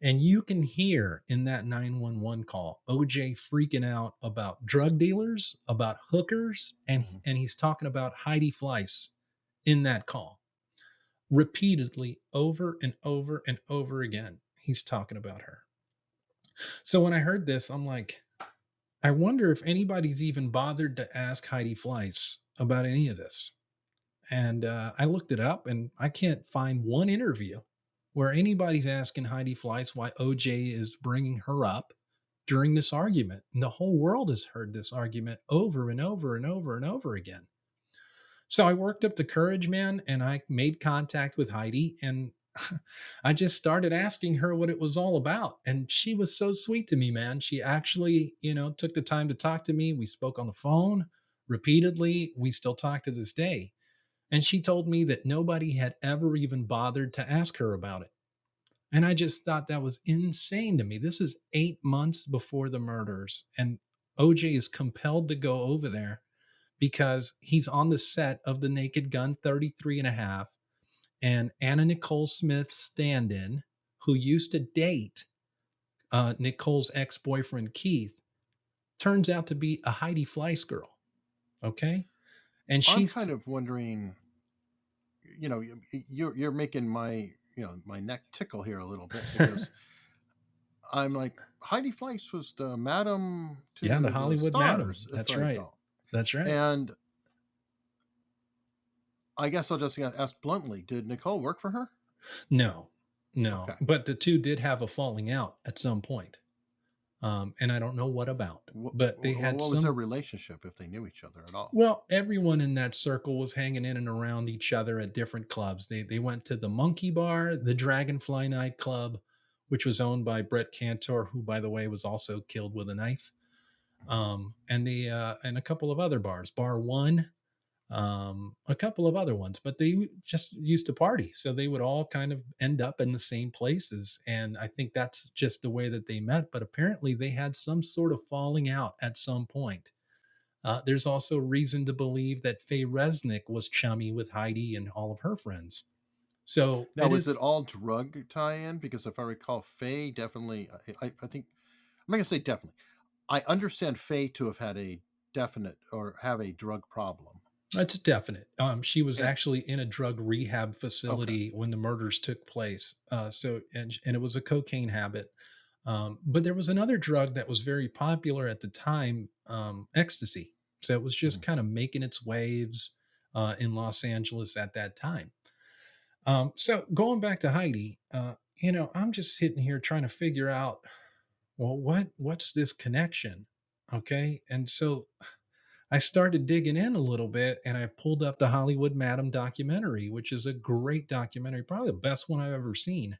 and you can hear in that 911 call OJ freaking out about drug dealers, about hookers, and he's talking about Heidi Fleiss in that call. Repeatedly, over and over and over again, he's talking about her. So when I heard this, I'm like, I wonder if anybody's even bothered to ask Heidi Fleiss about any of this. And I looked it up, and I can't find one interview where anybody's asking Heidi Fleiss why OJ is bringing her up during this argument. And the whole world has heard this argument over and over and over and over again. So I worked up the courage, man, and I made contact with Heidi, and I just started asking her what it was all about. And she was so sweet to me, man. She actually, took the time to talk to me. We spoke on the phone repeatedly. We still talk to this day. And she told me that nobody had ever even bothered to ask her about it. And I just thought that was insane to me. This is 8 months before the murders, and OJ is compelled to go over there because he's on the set of The Naked Gun 33 and a half, and Anna Nicole Smith stand in, who used to date Nicole's ex boyfriend Keith, turns out to be a Heidi Fleiss girl. Okay. And I'm she's, kind of wondering, you're making my my neck tickle here a little bit, because I'm like, Heidi Fleiss was the madam yeah, the to the Hollywood madam. stars, if That's I right. recall. That's right. And I guess I'll just ask bluntly, did Nicole work for her? No, Okay. no. But the two did have a falling out at some point. And I don't know what about, but they had What was their some. relationship, if they knew each other at all? Well, everyone in that circle was hanging in and around each other at different clubs. They went to the Monkey Bar, the Dragonfly nightclub, which was owned by Brett Cantor, who, by the way, was also killed with a knife. And a couple of other bars, Bar One, a couple of other ones, but they just used to party. So they would all kind of end up in the same places. And I think that's just the way that they met. But apparently they had some sort of falling out at some point. There's also reason to believe that Faye Resnick was chummy with Heidi and all of her friends. So it Now, is it is, all drug tie-in? Because if I recall, Faye definitely, I think, I'm not gonna say definitely. I understand Faye to have had a definite or have a drug problem. it's definite. She was And actually in a drug rehab okay, facility when the murders took place. And it was a cocaine habit. But there was another drug that was very popular at the time, ecstasy. So it was just mhm. kind of making its waves in Los Angeles at that time. So going back to Heidi, I'm just sitting here trying to figure out, well, what's this connection? Okay. And so I started digging in a little bit, and I pulled up the Hollywood Madam documentary, which is a great documentary, probably the best one I've ever seen.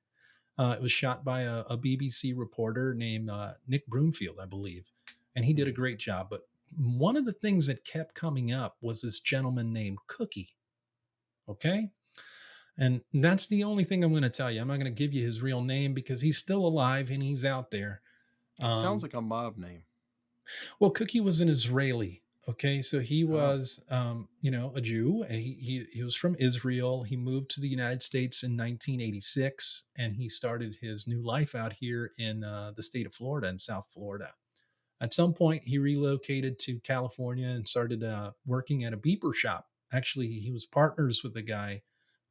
It was shot by a BBC reporter named Nick Broomfield, I believe, and he did a Mhm. great job. But one of the things that kept coming up was this gentleman named Cookie. Okay. And that's the only thing I'm going to tell you. I'm not going to give you his real name because he's still alive and he's out there. It sounds Um, like a mob name. well, Cookie was an Israeli. Okay, so he Oh, was, a Jew. And he was from Israel. He moved to the United States in 1986, and he started his new life out here in the state of Florida, in South Florida. At some point, he relocated to California and started working at a beeper shop. Actually, he was partners with a guy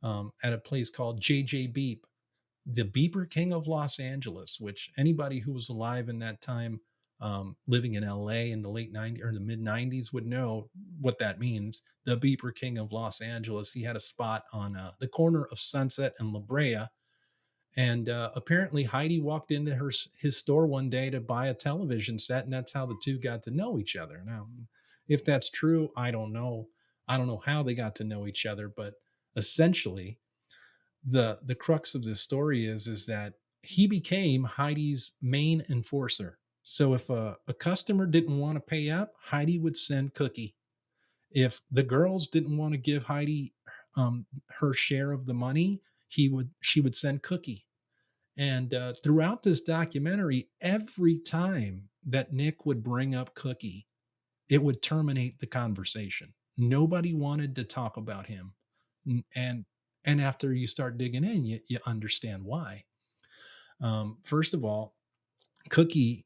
at a place called JJ Beep, the beeper king of Los Angeles, which anybody who was alive in that time, living in LA in the late 90s or the mid 90s would know what that means. The beeper king of Los Angeles. He had a spot on the corner of Sunset and La Brea. And apparently, Heidi walked into his store one day to buy a television set, and that's how the two got to know each other. Now, if that's true, I don't know. I don't know how they got to know each other, but essentially, the crux of this story is that he became Heidi's main enforcer. So if a customer didn't want to pay up, Heidi would send Cookie. If the girls didn't want to give Heidi her share of the money, she would send Cookie. And throughout this documentary, every time that Nick would bring up Cookie, it would terminate the conversation. Nobody wanted to talk about him. And after you start digging in, you understand why. First of all, Cookie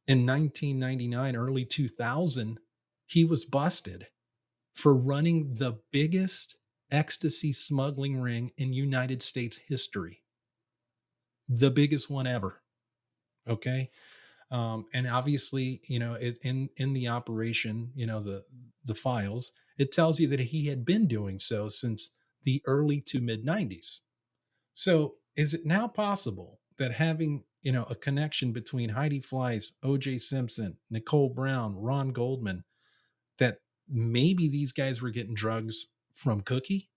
in 1999, early 2000, he was busted for running the biggest ecstasy smuggling ring in United States history, the biggest one ever. Okay. And obviously, in the operation, the files, it tells you that he had been doing so since the early to mid 90s. So is it now possible that having, a connection between Heidi Fleiss, OJ Simpson, Nicole Brown, Ron Goldman, that maybe these guys were getting drugs from Cookie?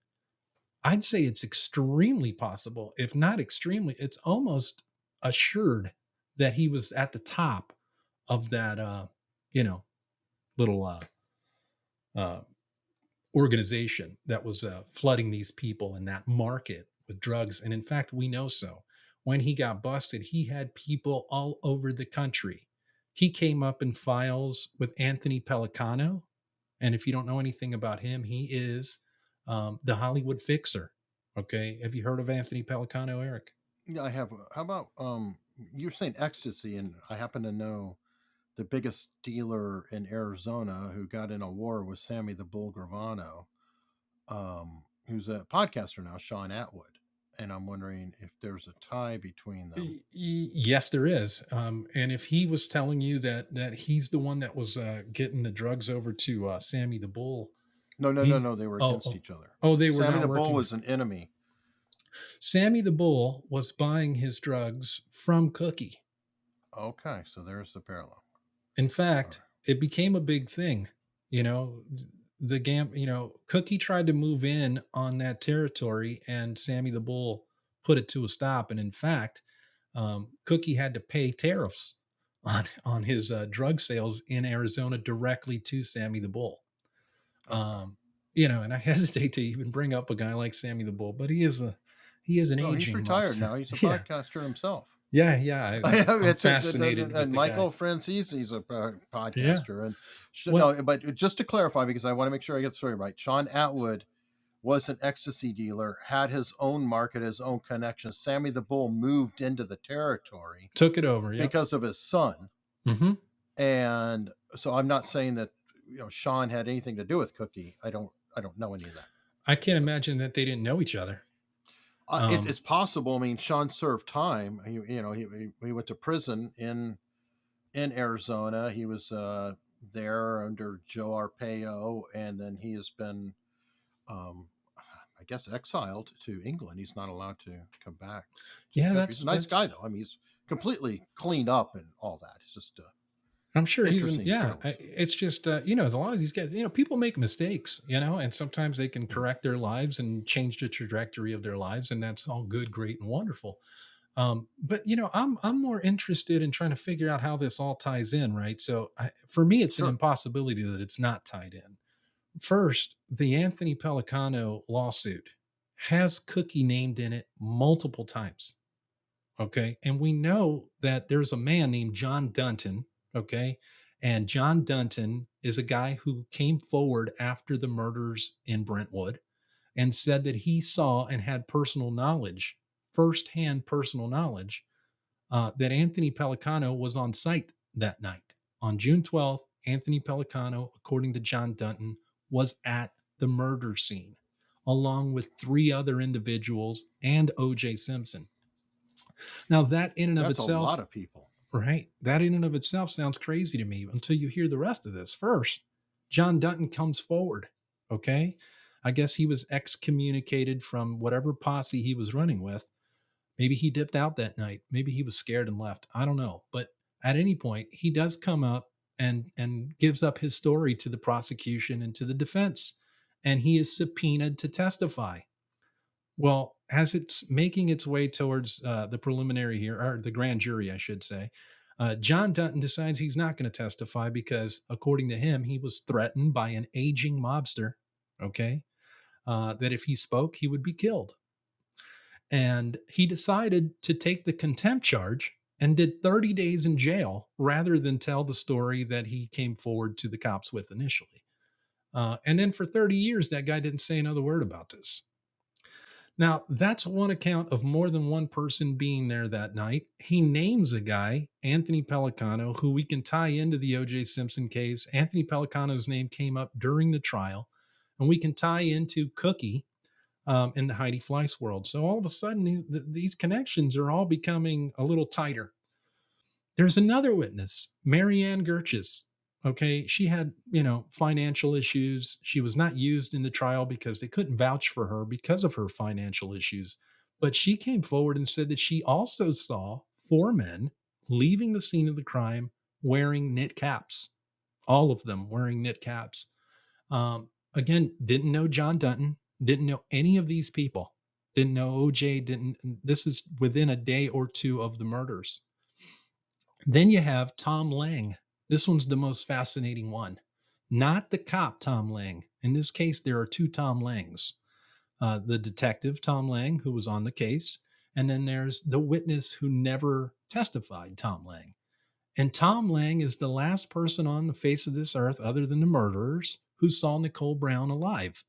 I'd say it's extremely possible. If not extremely, it's almost assured that he was at the top of that, you know, little uh, organization that was flooding these people in that market with drugs. And in fact, we know so. When he got busted, he had people all over the country. He came up in files with Anthony Pellicano. And if you don't know anything about him, he is the Hollywood fixer. Okay. Have you heard of Anthony Pellicano, Eric? Yeah, I have. How about you're saying ecstasy, and I happen to know the biggest dealer in Arizona who got in a war with Sammy the Bull Gravano, who's a podcaster now, Sean Atwood. And I'm wondering if there's a tie between them. Yes, there is. And if he was telling you that he's the one that was getting the drugs over to Sammy the Bull, No, they were against each other. They were Sammy not the working. Bull was an enemy. Sammy the Bull was buying his drugs from Cookie. Okay, so there's the parallel. In fact, it became a big thing. Cookie tried to move in on that territory, and Sammy the Bull put it to a stop. And in fact, Cookie had to pay tariffs on his drug sales in Arizona directly to Sammy the Bull. And I hesitate to even bring up a guy like Sammy the Bull, but he is an aging. He's retired mobster. now. He's a podcaster himself. Yeah. I'm fascinated. And Michael Francis, he's a podcaster. And but just to clarify, because I want to make sure I get the story right, Sean Atwood was an ecstasy dealer, had his own market, his own connections. Sammy the Bull moved into the territory, took it over because of his son. Mm-hmm. And so I'm not saying that Sean had anything to do with Cookie. I don't know any of that. I can't imagine that they didn't know each other. It's possible. I mean, Sean served time. He went to prison in Arizona. He was there under Joe Arpaio, and then he has been, I guess, exiled to England. He's not allowed to come back. Yeah, he's a nice guy, though. I mean, he's completely cleaned up and all that. It's just. I'm sure it's just, a lot of these guys, people make mistakes, and sometimes they can correct their lives and change the trajectory of their lives. And that's all good, great, and wonderful. But I'm more interested in trying to figure out how this all ties in. Right. So for me, it's an impossibility that it's not tied in. First, the Anthony Pellicano lawsuit has Cookie named in it multiple times. Okay. And we know that there's a man named John Dunton. Okay. And John Dunton is a guy who came forward after the murders in Brentwood and said that he saw and had firsthand personal knowledge, that Anthony Pellicano was on site that night. On June 12th, Anthony Pellicano, according to John Dunton, was at the murder scene, along with 3 other individuals and OJ Simpson. Now, that in and of itself, that's a lot of people. Right. That in and of itself sounds crazy to me until you hear the rest of this. First, John Dunton comes forward. Okay. I guess he was excommunicated from whatever posse he was running with. Maybe he dipped out that night. Maybe he was scared and left. I don't know. But at any point, he does come up and gives up his story to the prosecution and to the defense. And he is subpoenaed to testify. Well, as it's making its way towards the preliminary here, or the grand jury, I should say, John Dunton decides he's not going to testify because, according to him, he was threatened by an aging mobster, okay, that if he spoke, he would be killed. And he decided to take the contempt charge and did 30 days in jail rather than tell the story that he came forward to the cops with initially. And then for 30 years, that guy didn't say another word about this. Now, that's one account of more than one person being there that night. He names a guy, Anthony Pellicano, who we can tie into the OJ Simpson case. Anthony Pellicano's name came up during the trial, and we can tie into Cookie in the Heidi Fleiss world. So all of a sudden, these connections are all becoming a little tighter. There's another witness, Marianne Gerches. Okay, she had, financial issues. She was not used in the trial because they couldn't vouch for her because of her financial issues. But she came forward and said that she also saw 4 men leaving the scene of the crime wearing knit caps, all of them wearing knit caps. Again, didn't know John Dunton, didn't know any of these people, didn't know OJ, this is within a day or 2 of the murders. Then you have Tom Lang. This one's the most fascinating one. not the cop Tom Lang. In this case, there are two Tom Langs. The detective Tom Lang, who was on the case, and then there's the witness who never testified, Tom Lang. And Tom Lang is the last person on the face of this earth, other than the murderers, who saw Nicole Brown alive.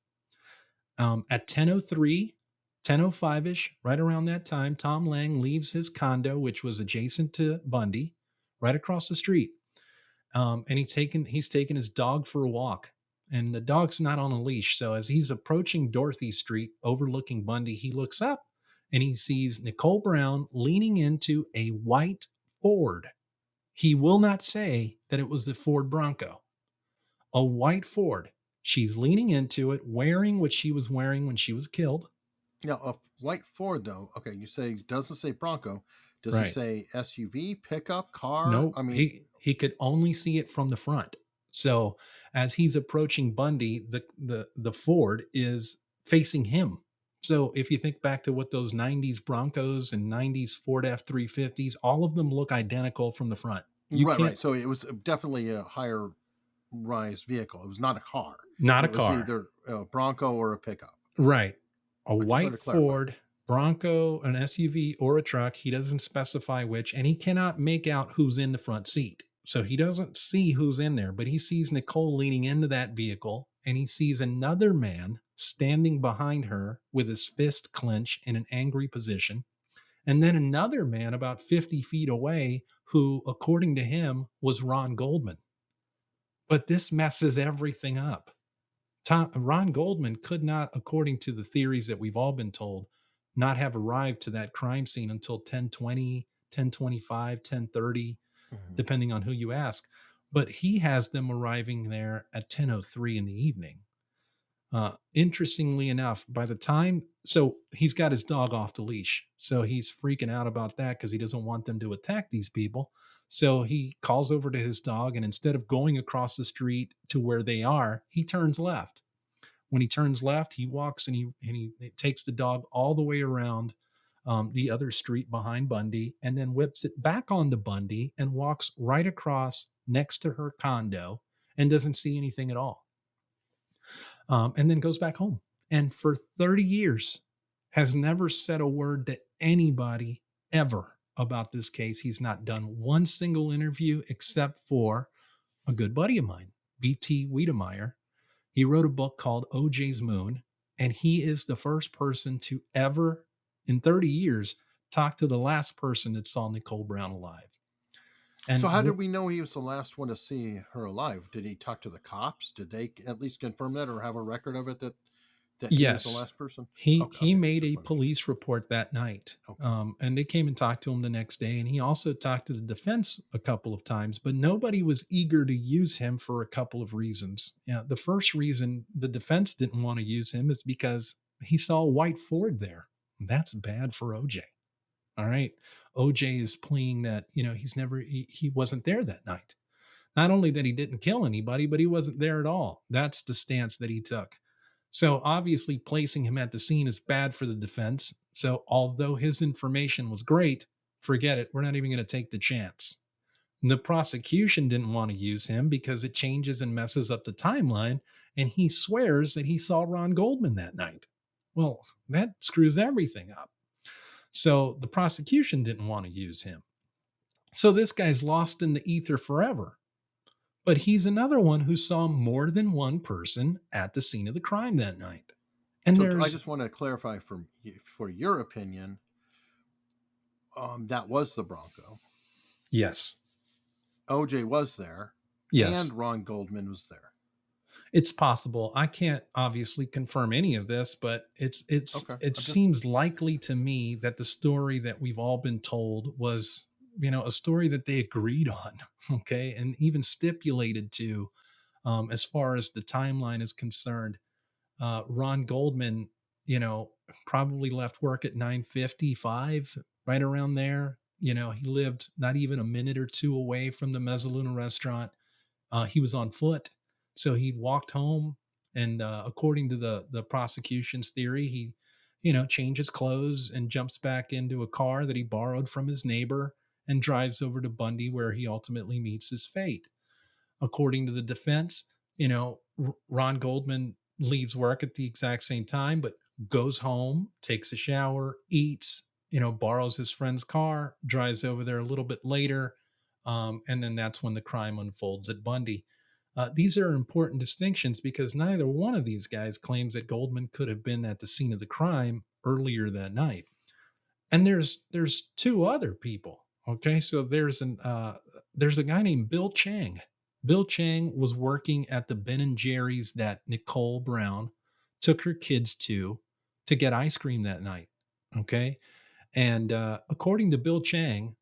At 10:03, 10:05-ish, right around that time, Tom Lang leaves his condo, which was adjacent to Bundy, right across the street. And he's taking his dog for a walk. And the dog's not on a leash. So as he's approaching Dorothy Street, overlooking Bundy, he looks up and he sees Nicole Brown leaning into a white Ford. He will not say that it was the Ford Bronco, a white Ford. She's leaning into it, wearing what she was wearing when she was killed. Now, a white Ford, though. Okay, you say doesn't say Bronco. Does Right. he say SUV, pickup, car? No, I mean, he could only see it from the front. So as he's approaching Bundy, the Ford is facing him. So if you think back to what those 90s Broncos and 90s Ford F-350s, all of them look identical from the front. You right, can't, right. So it was definitely a higher rise vehicle. It was not a car. not a It was car. either a Bronco or a pickup. Right. A I just wanted to white clarify. Ford, Bronco, an SUV, or a truck. He doesn't specify which, and he cannot make out who's in the front seat. So he doesn't see who's in there, but he sees Nicole leaning into that vehicle, and he sees another man standing behind her with his fist clenched in an angry position. And then another man about 50 feet away who, according to him, was Ron Goldman. But this messes everything up. Ron Goldman could not, according to the theories that we've all been told, not have arrived to that crime scene until 10:20, 10:25, 10:30, depending on who you ask. But he has them arriving there at 10:03 in the evening. Interestingly enough, by the time, so he's got his dog off the leash. So he's freaking out about that because he doesn't want them to attack these people. So he calls over to his dog, and instead of going across the street to where they are, he turns left. When he turns left, he walks and he takes the dog all the way around the other street behind Bundy, and then whips it back onto Bundy and walks right across next to her condo and doesn't see anything at all. And then goes back home. And for 30 years has never said a word to anybody ever about this case. He's not done one single interview except for a good buddy of mine, B.T. Wiedemeyer. He wrote a book called OJ's Moon, and he is the first person to ever, in 30 years, talk to the last person that saw Nicole Brown alive. And so how did we know he was the last one to see her alive? Did he talk to the cops? Did they at least confirm that or have a record of it that he was the last person? He made a police report that night. Okay. And they came and talked to him the next day. And he also talked to the defense a couple of times, but nobody was eager to use him for a couple of reasons. The first reason the defense didn't want to use him is because he saw a white Ford there. That's bad for OJ. All right. OJ is pleading that, he wasn't there that night. Not only that he didn't kill anybody, but he wasn't there at all. That's the stance that he took. So obviously placing him at the scene is bad for the defense. So although his information was great, forget it. We're not even going to take the chance. And the prosecution didn't want to use him because it changes and messes up the timeline. And he swears that he saw Ron Goldman that night. Well, that screws everything up. So the prosecution didn't want to use him. So this guy's lost in the ether forever. But he's another one who saw more than one person at the scene of the crime that night. And so I just want to clarify for your opinion, that was the Bronco. Yes. OJ was there. Yes. And Ron Goldman was there. It's possible. I can't obviously confirm any of this, but it seems likely to me that the story that we've all been told was, a story that they agreed on, okay, and even stipulated to, as far as the timeline is concerned. Ron Goldman, probably left work at 9:55, right around there. He lived not even a minute or two away from the Mezzaluna restaurant. He was on foot. So he walked home, and according to the prosecution's theory, he, changes clothes and jumps back into a car that he borrowed from his neighbor and drives over to Bundy, where he ultimately meets his fate. According to the defense, Ron Goldman leaves work at the exact same time, but goes home, takes a shower, eats, borrows his friend's car, drives over there a little bit later. And then that's when the crime unfolds at Bundy. These are important distinctions because neither one of these guys claims that Goldman could have been at the scene of the crime earlier that night. And there's two other people. Okay, so there's a guy named Bill Chang. Bill Chang was working at the Ben and Jerry's that Nicole Brown took her kids to get ice cream that night. Okay, and according to Bill Chang,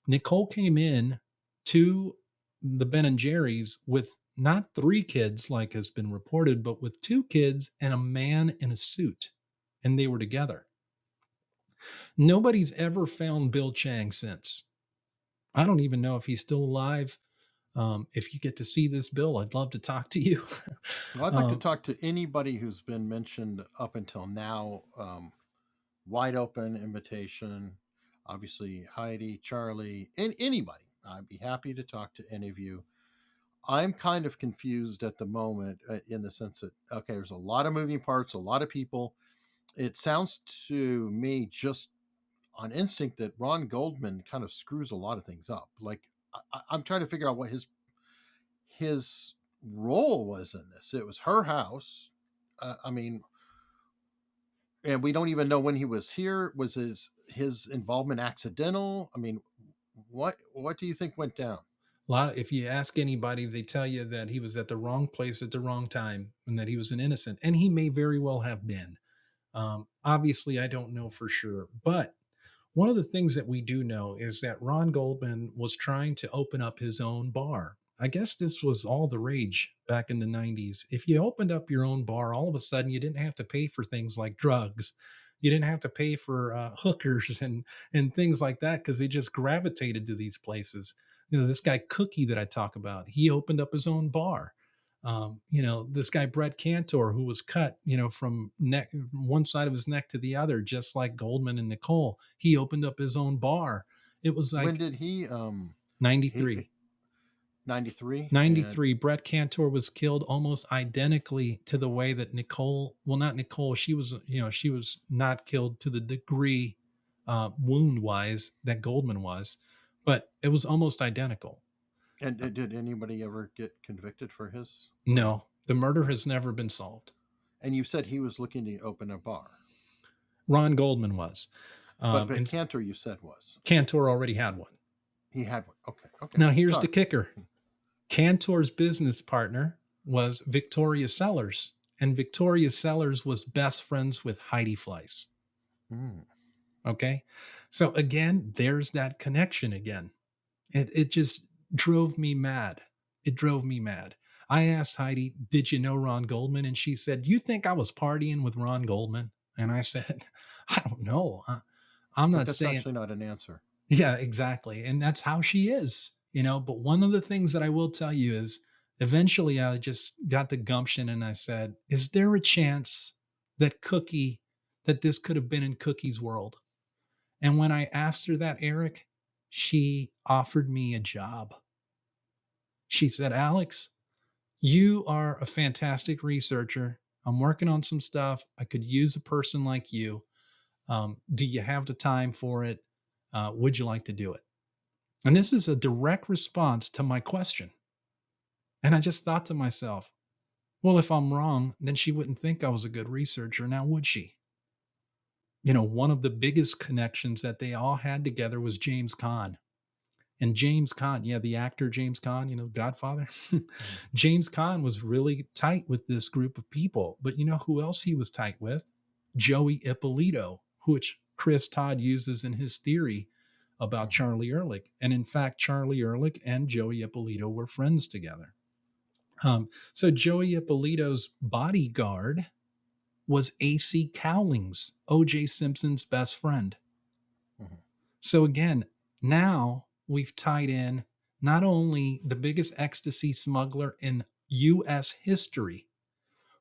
Nicole came in to the Ben and Jerry's with not 3 kids like has been reported, but with 2 kids and a man in a suit, and they were together. Nobody's ever found Bill Chang since. I don't even know if he's still alive. If you get to see this, Bill, I'd love to talk to you. Well, I'd like to talk to anybody who's been mentioned up until now. Wide open invitation. Obviously, Heidi, Charlie, and anybody. I'd be happy to talk to any of you. I'm kind of confused at the moment in the sense that, okay, there's a lot of moving parts, a lot of people. It sounds to me just on instinct that Ron Goldman kind of screws a lot of things up. Like I'm trying to figure out what his role was in this. It was her house. I mean, and we don't even know when he was here. Was his involvement accidental? I mean, what do you think went down? If you ask anybody, they tell you that he was at the wrong place at the wrong time and that he was an innocent, and he may very well have been. Obviously, I don't know for sure, but one of the things that we do know is that Ron Goldman was trying to open up his own bar. I guess this was all the rage back in the 90s. If you opened up your own bar, all of a sudden you didn't have to pay for things like drugs. You didn't have to pay for hookers and things like that because they just gravitated to these places. This guy Cookie that I talk about, he opened up his own bar. This guy Brett Cantor, who was cut, from one side of his neck to the other, just like Goldman and Nicole, he opened up his own bar. It was like, when did he 93. 93? 93. Brett Cantor was killed almost identically to the way that Nicole, well, not Nicole, she was not killed to the degree wound wise that Goldman was, but it was almost identical. And did anybody ever get convicted for his? No, the murder has never been solved. And you said he was looking to open a bar. Ron Goldman was. But Cantor, you said, was. Cantor already had one. He had one. Okay. Now, here's the kicker. Cantor's business partner was Victoria Sellers, and Victoria Sellers was best friends with Heidi Fleiss. Okay? So, again, there's that connection again. It just drove me mad. It drove me mad. I asked Heidi, did you know Ron Goldman? And she said, you think I was partying with Ron Goldman? And I said, I don't know. I'm not saying. That's actually not an answer. Yeah, exactly. And that's how she is, But one of the things that I will tell you is eventually I just got the gumption and I said, is there a chance that this could have been in Cookie's world? And when I asked her that, Eric, she offered me a job. She said, Alex, you are a fantastic researcher. I'm working on some stuff. I could use a person like you. Do you have the time for it? Would you like to do it? And this is a direct response to my question. And I just thought to myself, well, if I'm wrong, then she wouldn't think I was a good researcher. Now, would she? One of the biggest connections that they all had together was James Caan. And James Caan, the actor James Caan, Godfather. James Caan was really tight with this group of people. But you know who else he was tight with? Joey Ippolito, which Chris Todd uses in his theory about Charlie Ehrlich. And in fact, Charlie Ehrlich and Joey Ippolito were friends together. So Joey Ippolito's bodyguard was A.C. Cowlings, OJ Simpson's best friend. So again, now we've tied in not only the biggest ecstasy smuggler in U.S. history,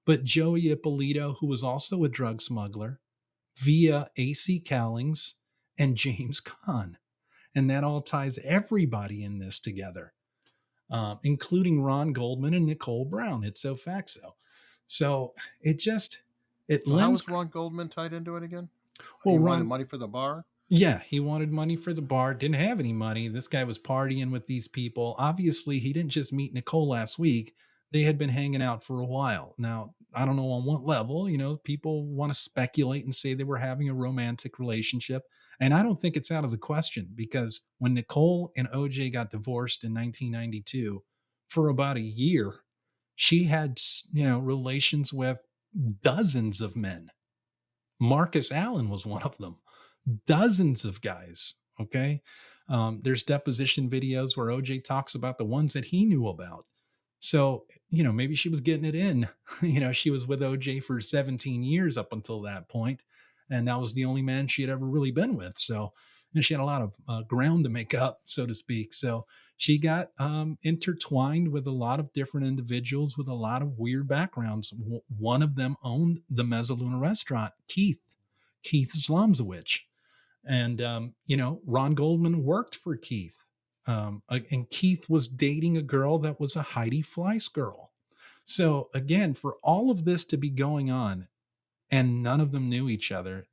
but Joey Ippolito, who was also a drug smuggler, via A.C. Cowlings and James Caan. And that all ties everybody in this together. including Ron Goldman and Nicole Brown. It's so facto. So it So how lends. was Ron Goldman tied into it again? Well, He wanted Ron, money for the bar? yeah, he wanted money for the bar, didn't have any money. This guy was partying with these people. Obviously, he didn't just meet Nicole last week. They had been hanging out for a while. Now, I don't know on what level, people want to speculate and say they were having a romantic relationship. And I don't think it's out of the question because when Nicole and OJ got divorced in 1992, for about a year, she had, relations with dozens of men. Marcus Allen was one of them. Dozens of guys. Okay. There's deposition videos where OJ talks about the ones that he knew about. So, maybe she was getting it in. She was with OJ for 17 years up until that point, and that was the only man she had ever really been with. So, she had a lot of ground to make up, so to speak. So, she got intertwined with a lot of different individuals with a lot of weird backgrounds. One of them owned the Mezzaluna restaurant, Keith Zlomzowicz. And, Ron Goldman worked for Keith. And Keith was dating a girl that was a Heidi Fleiss girl. So again, for all of this to be going on and none of them knew each other,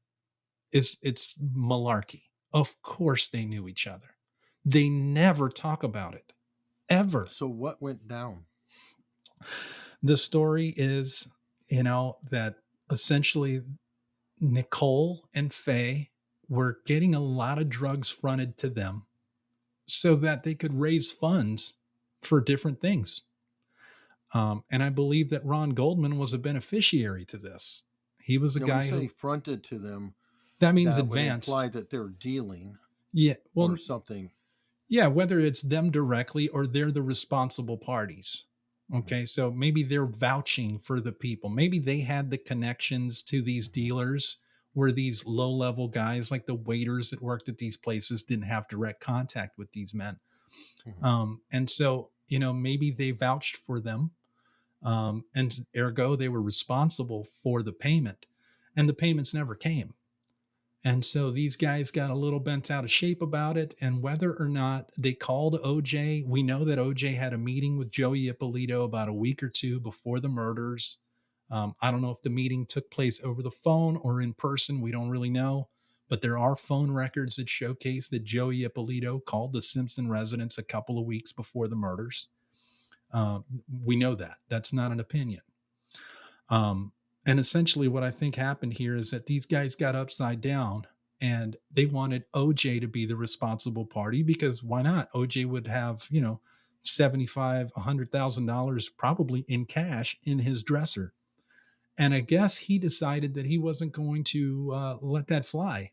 it's malarkey. Of course they knew each other. They never talk about it, ever. So what went down? The story is, that essentially Nicole and Faye were getting a lot of drugs fronted to them so that they could raise funds for different things. And I believe that Ron Goldman was a beneficiary to this. He was a guy who fronted to them. That means that advanced. Would imply that they're dealing. Yeah, well, or something. Yeah, whether it's them directly or they're the responsible parties. Okay, so maybe they're vouching for the people. Maybe they had the connections to these dealers where these low-level guys, like the waiters that worked at these places, didn't have direct contact with these men. And so, maybe they vouched for them. And ergo, they were responsible for the payment. And the payments never came. And so these guys got a little bent out of shape about it. And whether or not they called OJ, we know that OJ had a meeting with Joey Ippolito about a week or two before the murders. I don't know if the meeting took place over the phone or in person. We don't really know. But there are phone records that showcase that Joey Ippolito called the Simpson residence a couple of weeks before the murders. We know that. That's not an opinion. And essentially what I think happened here is that these guys got upside down and they wanted OJ to be the responsible party because why not? OJ would have, $75,000, $100,000 probably in cash in his dresser. And I guess he decided that he wasn't going to let that fly.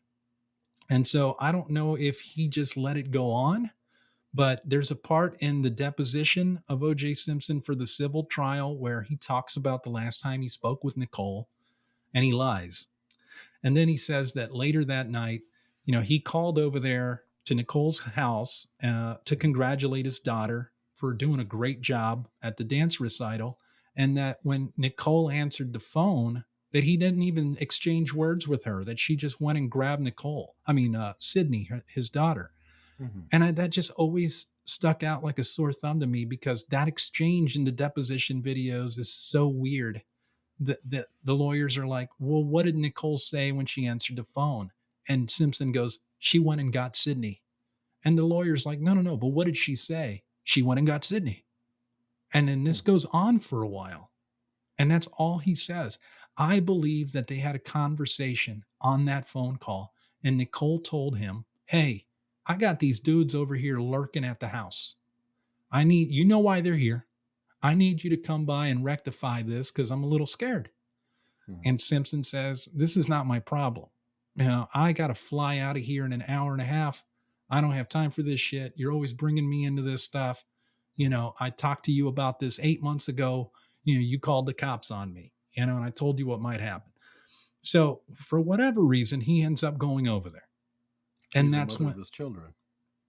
And so I don't know if he just let it go on, but there's a part in the deposition of OJ Simpson for the civil trial where he talks about the last time he spoke with Nicole and he lies. And then he says that later that night, he called over there to Nicole's house to congratulate his daughter for doing a great job at the dance recital. And that when Nicole answered the phone, that he didn't even exchange words with her, that she just went and grabbed Sydney, his daughter. And that just always stuck out like a sore thumb to me because that exchange in the deposition videos is so weird. The lawyers are like, well, what did Nicole say when she answered the phone? And Simpson goes, she went and got Sydney. And the lawyer's like, no, but what did she say? She went and got Sydney. And then this goes on for a while. And that's all he says. I believe that they had a conversation on that phone call. And Nicole told him, hey, I got these dudes over here lurking at the house. You know why they're here. I need you to come by and rectify this because I'm a little scared. And Simpson says, this is not my problem. I got to fly out of here in an hour and a half. I don't have time for this shit. You're always bringing me into this stuff. I talked to you about this 8 months ago. You called the cops on me, and I told you what might happen. So for whatever reason, he ends up going over there. And that's when his children.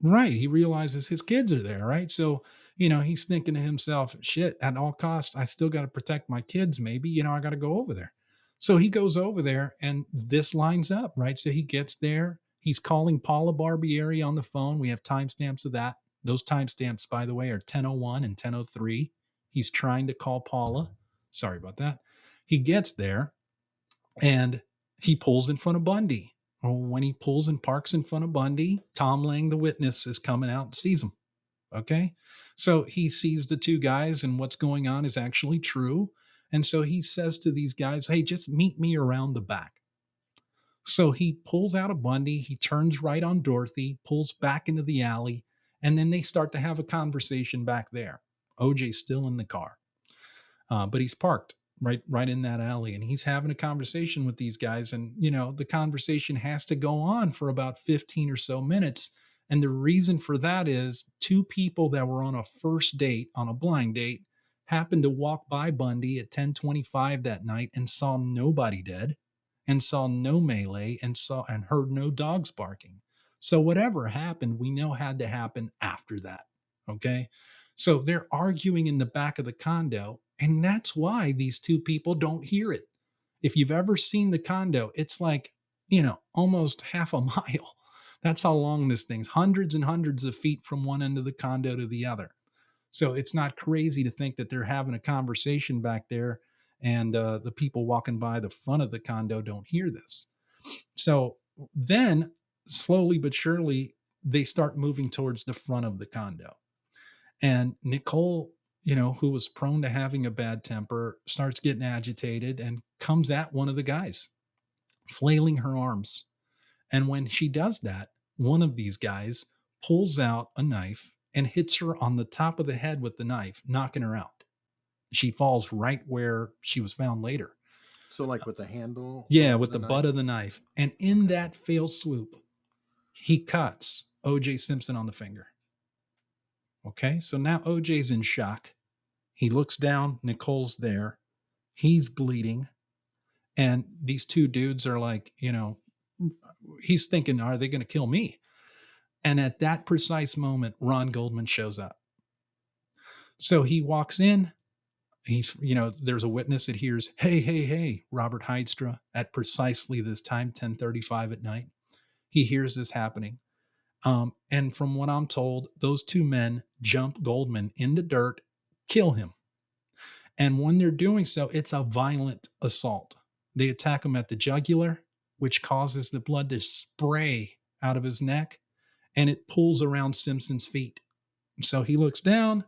Right. He realizes his kids are there. Right. So, he's thinking to himself, shit, at all costs, I still got to protect my kids. Maybe, I got to go over there. So he goes over there and this lines up. Right. So he gets there. He's calling Paula Barbieri on the phone. We have timestamps of that. Those timestamps, by the way, are 10:01 and 10:03. He's trying to call Paula. Sorry about that. He gets there and he pulls in front of Bundy. Well, when he pulls and parks in front of Bundy, Tom Lang, the witness, is coming out and sees him. Okay. So he sees the two guys and what's going on is actually true. And so he says to these guys, hey, just meet me around the back. So he pulls out a Bundy, he turns right on Dorothy, pulls back into the alley, and then they start to have a conversation back there. OJ's still in the car, but he's parked right in that alley, and he's having a conversation with these guys. And the conversation has to go on for about 15 or so minutes. And the reason for that is two people that were on a first date, on a blind date, happened to walk by Bundy at 10:25 that night and saw nobody dead, and saw no melee, and heard no dogs barking. So whatever happened, we know had to happen after that. Okay. So they're arguing in the back of the condo, and that's why these two people don't hear it. If you've ever seen the condo, it's like, almost half a mile. That's how long this thing's, hundreds and hundreds of feet from one end of the condo to the other. So it's not crazy to think that they're having a conversation back there and the people walking by the front of the condo don't hear this. So then slowly but surely, they start moving towards the front of the condo. And Nicole, who was prone to having a bad temper, starts getting agitated and comes at one of the guys, flailing her arms. And when she does that, one of these guys pulls out a knife and hits her on the top of the head with the knife, knocking her out. She falls right where she was found later. So like with the handle? Yeah, with the butt of the knife. And in that fail swoop, he cuts OJ Simpson on the finger. Okay, so now OJ's in shock. He looks down, Nicole's there. He's bleeding. And these two dudes are like, he's thinking, are they going to kill me? And at that precise moment, Ron Goldman shows up. So he walks in. He's, there's a witness that hears, hey, Robert Heidstra, at precisely this time, 10:35 at night. He hears this happening. And from what I'm told, those two men jump Goldman in the dirt, kill him. And when they're doing so, it's a violent assault. They attack him at the jugular, which causes the blood to spray out of his neck, and it pulls around Simpson's feet. So he looks down.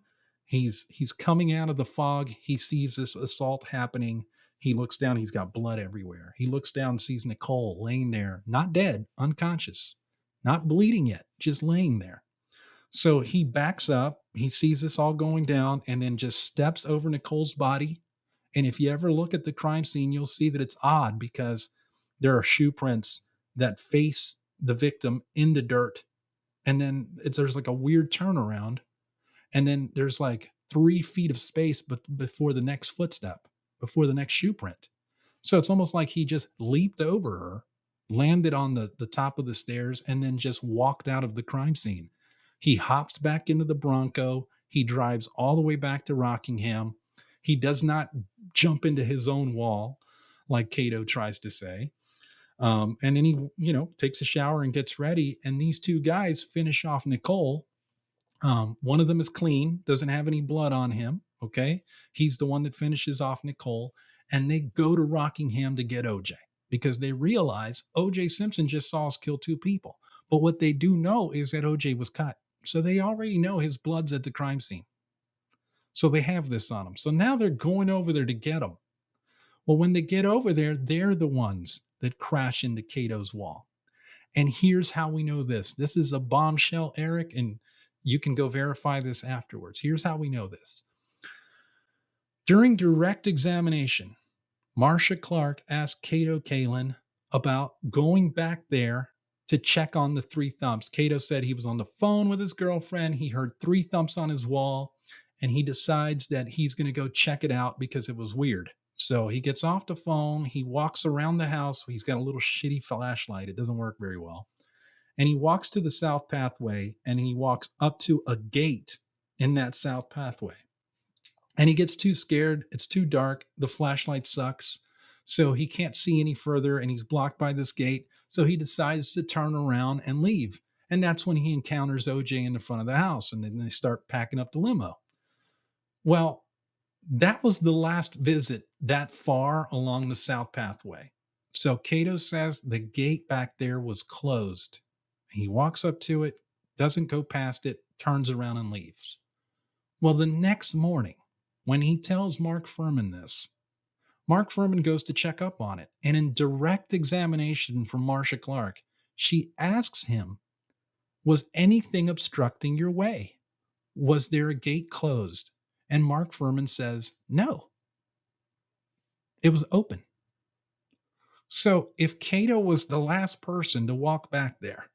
He's coming out of the fog. He sees this assault happening. He looks down. He's got blood everywhere. He looks down and sees Nicole laying there, not dead, unconscious, not bleeding yet, just laying there. So he backs up. He sees this all going down and then just steps over Nicole's body. And if you ever look at the crime scene, you'll see that it's odd because there are shoe prints that face the victim in the dirt. And then there's like a weird turnaround. And then there's like 3 feet of space before the next footstep, before the next shoe print. So it's almost like he just leaped over her, landed on the top of the stairs, and then just walked out of the crime scene. He hops back into the Bronco. He drives all the way back to Rockingham. He does not jump into his own wall, like Cato tries to say. And then he, takes a shower and gets ready. And these two guys finish off Nicole. One of them is clean, doesn't have any blood on him. Okay. He's the one that finishes off Nicole. And they go to Rockingham to get OJ because they realize OJ Simpson just saw us kill 2 people. But what they do know is that OJ was cut. So they already know his blood's at the crime scene. So they have this on him. So now they're going over there to get him. Well, when they get over there, they're the ones that crash into Cato's wall. And here's how we know this. This is a bombshell, Eric, and you can go verify this afterwards. Here's how we know this. During direct examination, Marcia Clark asked Cato Kalin about going back there to check on the 3 thumps. Cato said he was on the phone with his girlfriend. He heard 3 thumps on his wall, and he decides that he's going to go check it out because it was weird. So he gets off the phone. He walks around the house. He's got a little shitty flashlight. It doesn't work very well. And he walks to the south pathway, and he walks up to a gate in that south pathway. And he gets too scared. It's too dark. The flashlight sucks. So he can't see any further, and he's blocked by this gate. So he decides to turn around and leave. And that's when he encounters OJ in the front of the house, and then they start packing up the limo. Well, that was the last visit that far along the South Pathway. So Cato says the gate back there was closed. He walks up to it, doesn't go past it, turns around and leaves. Well, the next morning, when he tells Mark Furman this, Mark Furman goes to check up on it. And in direct examination from Marcia Clark, she asks him, was anything obstructing your way? Was there a gate closed? And Mark Furman says, no, it was open. So if Cato was the last person to walk back there,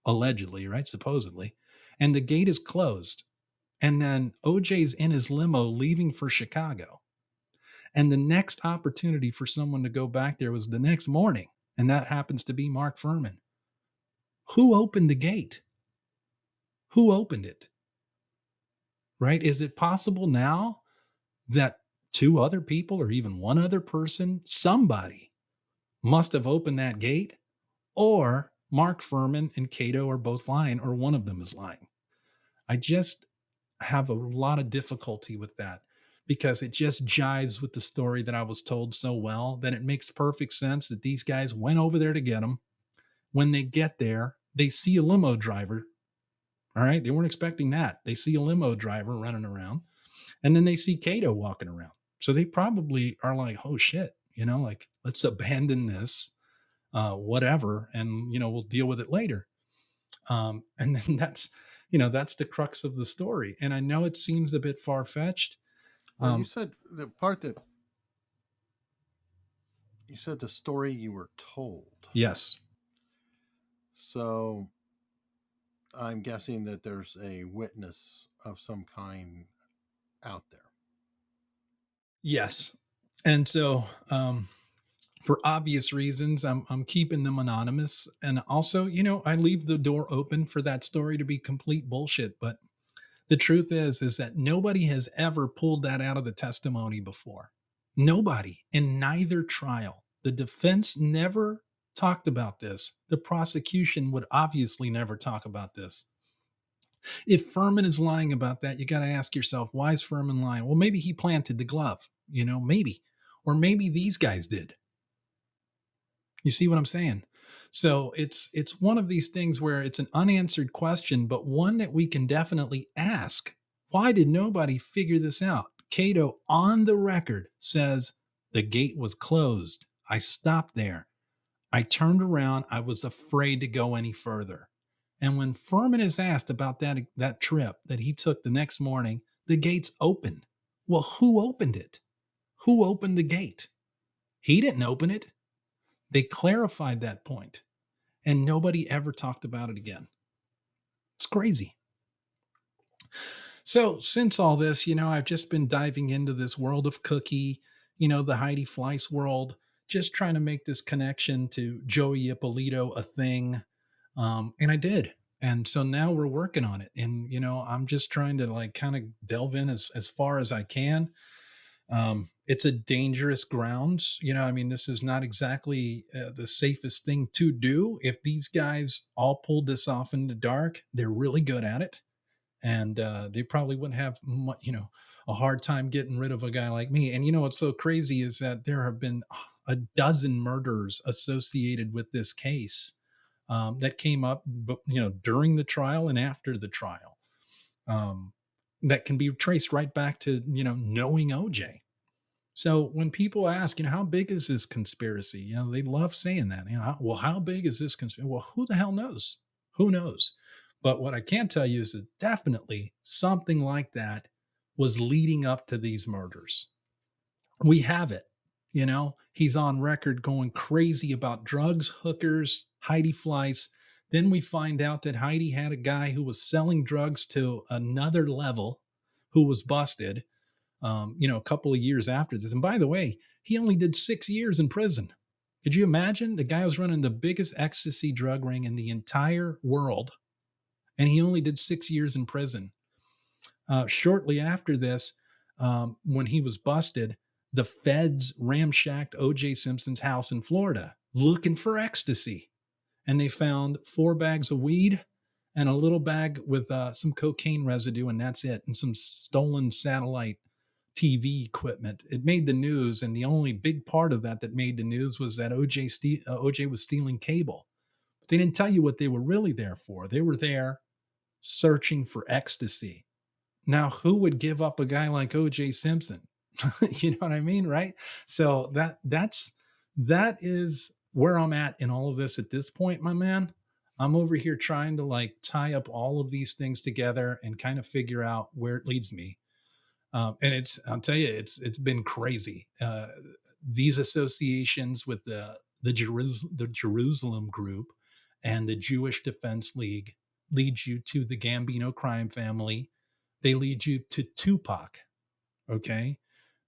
allegedly, right, supposedly, and the gate is closed, and then OJ's in his limo leaving for Chicago, and the next opportunity for someone to go back there was the next morning, and that happens to be Mark Furman. Who opened the gate? Who opened it? Right? Is it possible now that two other people or even one other person, somebody must have opened that gate? Or Mark Furman and Cato are both lying, or one of them is lying. I just have a lot of difficulty with that because it just jives with the story that I was told so well that it makes perfect sense that these guys went over there to get him. When they get there, they see a limo driver. All right. They weren't expecting that. They see a limo driver running around, and then they see Cato walking around. So they probably are like, oh shit, like, let's abandon this, whatever. And, we'll deal with it later. And then that's the crux of the story. And I know it seems a bit far-fetched. Well, you said the part that you said the story you were told. Yes. So I'm guessing that there's a witness of some kind out there. Yes. And so, for obvious reasons, I'm keeping them anonymous. And also, I leave the door open for that story to be complete bullshit. But the truth is that nobody has ever pulled that out of the testimony before. Nobody, in neither trial. The defense never talked about this. The prosecution would obviously never talk about this. If Furman is lying about that, you got to ask yourself, why is Furman lying? Well, maybe he planted the glove, maybe. Or maybe these guys did. You see what I'm saying? So it's one of these things where it's an unanswered question, but one that we can definitely ask. Why did nobody figure this out? Cato, on the record, says the gate was closed. I stopped there. I turned around. I was afraid to go any further. And when Furman is asked about that trip that he took the next morning, the gate's open. Well, who opened it? Who opened the gate? He didn't open it. They clarified that point, and nobody ever talked about it again. It's crazy. So since all this, I've just been diving into this world of Cookie, the Heidi Fleiss world, just trying to make this connection to Joey Ippolito a thing. And I did. And so now we're working on it. And, I'm just trying to kind of delve in as far as I can. It's a dangerous grounds. This is not exactly the safest thing to do. If these guys all pulled this off in the dark, they're really good at it. And they probably wouldn't have, a hard time getting rid of a guy like me. And what's so crazy is that there have been a dozen murders associated with this case that came up, during the trial and after the trial, that can be traced right back to, knowing OJ. So when people ask, how big is this conspiracy? They love saying that. Well, how big is this conspiracy? Well, who the hell knows? Who knows? But what I can tell you is that definitely something like that was leading up to these murders. We have it. He's on record going crazy about drugs, hookers, Heidi Fleiss. Then we find out that Heidi had a guy who was selling drugs to another level who was busted. A couple of years after this. And by the way, he only did 6 years in prison. Could you imagine? The guy was running the biggest ecstasy drug ring in the entire world, and he only did 6 years in prison. Shortly after this, when he was busted, the feds ramshacked OJ Simpson's house in Florida looking for ecstasy. and they found 4 bags of weed and a little bag with some cocaine residue, and that's it, and some stolen satellite TV equipment. It made the news, and the only big part of that made the news was that OJ was stealing cable. But they didn't tell you what they were really there for. They were there searching for ecstasy. Now, who would give up a guy like OJ Simpson? You know what I mean, right? So that is where I'm at in all of this at this point, my man. I'm over here trying to like tie up all of these things together and kind of figure out where it leads me. And I'll tell you, it's been crazy. These associations with the Jerusalem group and the Jewish Defense League lead you to the Gambino crime family. They lead you to Tupac. Okay.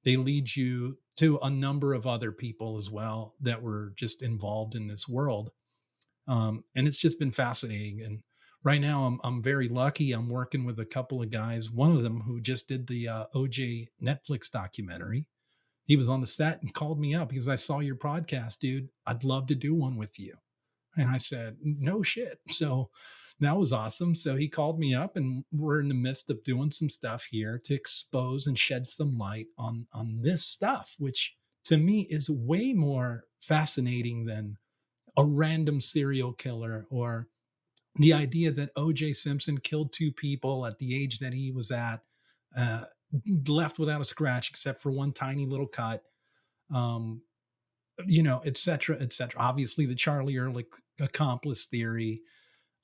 They lead you to a number of other people as well that were just involved in this world. And it's just been fascinating. And right now, I'm very lucky. I'm working with a couple of guys. One of them who just did the OJ Netflix documentary. He was on the set and called me up because I saw your podcast, dude. I'd love to do one with you. And I said, no shit. So that was awesome. So he called me up, and we're in the midst of doing some stuff here to expose and shed some light on this stuff, which to me is way more fascinating than a random serial killer, or the idea that OJ Simpson killed 2 people at the age that he was at, uh, left without a scratch except for one tiny little cut, um, et cetera, et cetera. Obviously, the Charlie Ehrlich accomplice theory,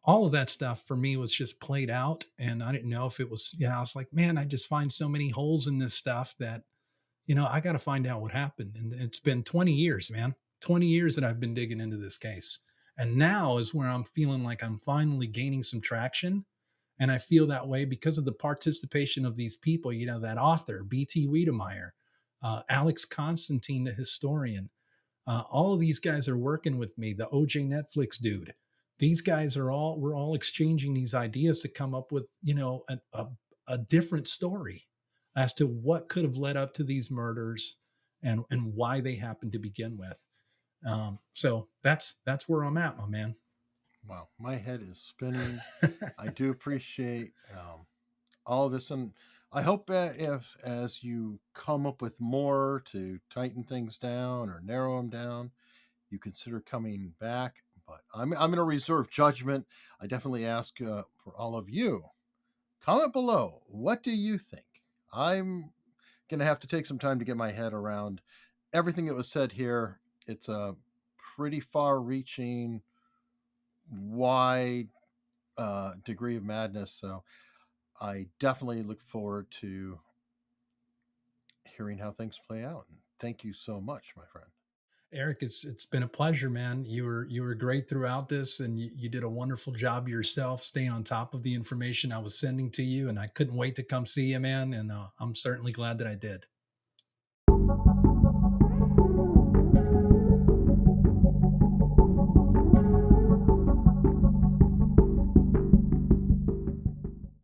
all of that stuff for me was just played out. And I didn't know if it was, I was like, man, I just find so many holes in this stuff that I got to find out what happened. And it's been 20 years, man, 20 years that I've been digging into this case. And now is where I'm feeling like I'm finally gaining some traction. And I feel that way because of the participation of these people, that author, B.T. Wiedemeyer, Alex Constantine, the historian. All of these guys are working with me, the OJ Netflix dude. These guys we're all exchanging these ideas to come up with, a different story as to what could have led up to these murders and why they happened to begin with. So that's where I'm at, my man. Wow, my head is spinning. I do appreciate all of this, and I hope that if as you come up with more to tighten things down or narrow them down, you consider coming back. But I'm going to reserve judgment. I definitely ask for all of you. Comment below. What do you think? I'm going to have to take some time to get my head around everything that was said here. It's a pretty far-reaching, wide degree of madness. So I definitely look forward to hearing how things play out. And thank you so much, my friend. Eric, it's been a pleasure, man. You were great throughout this, and you did a wonderful job yourself, staying on top of the information I was sending to you. And I couldn't wait to come see you, man. And I'm certainly glad that I did.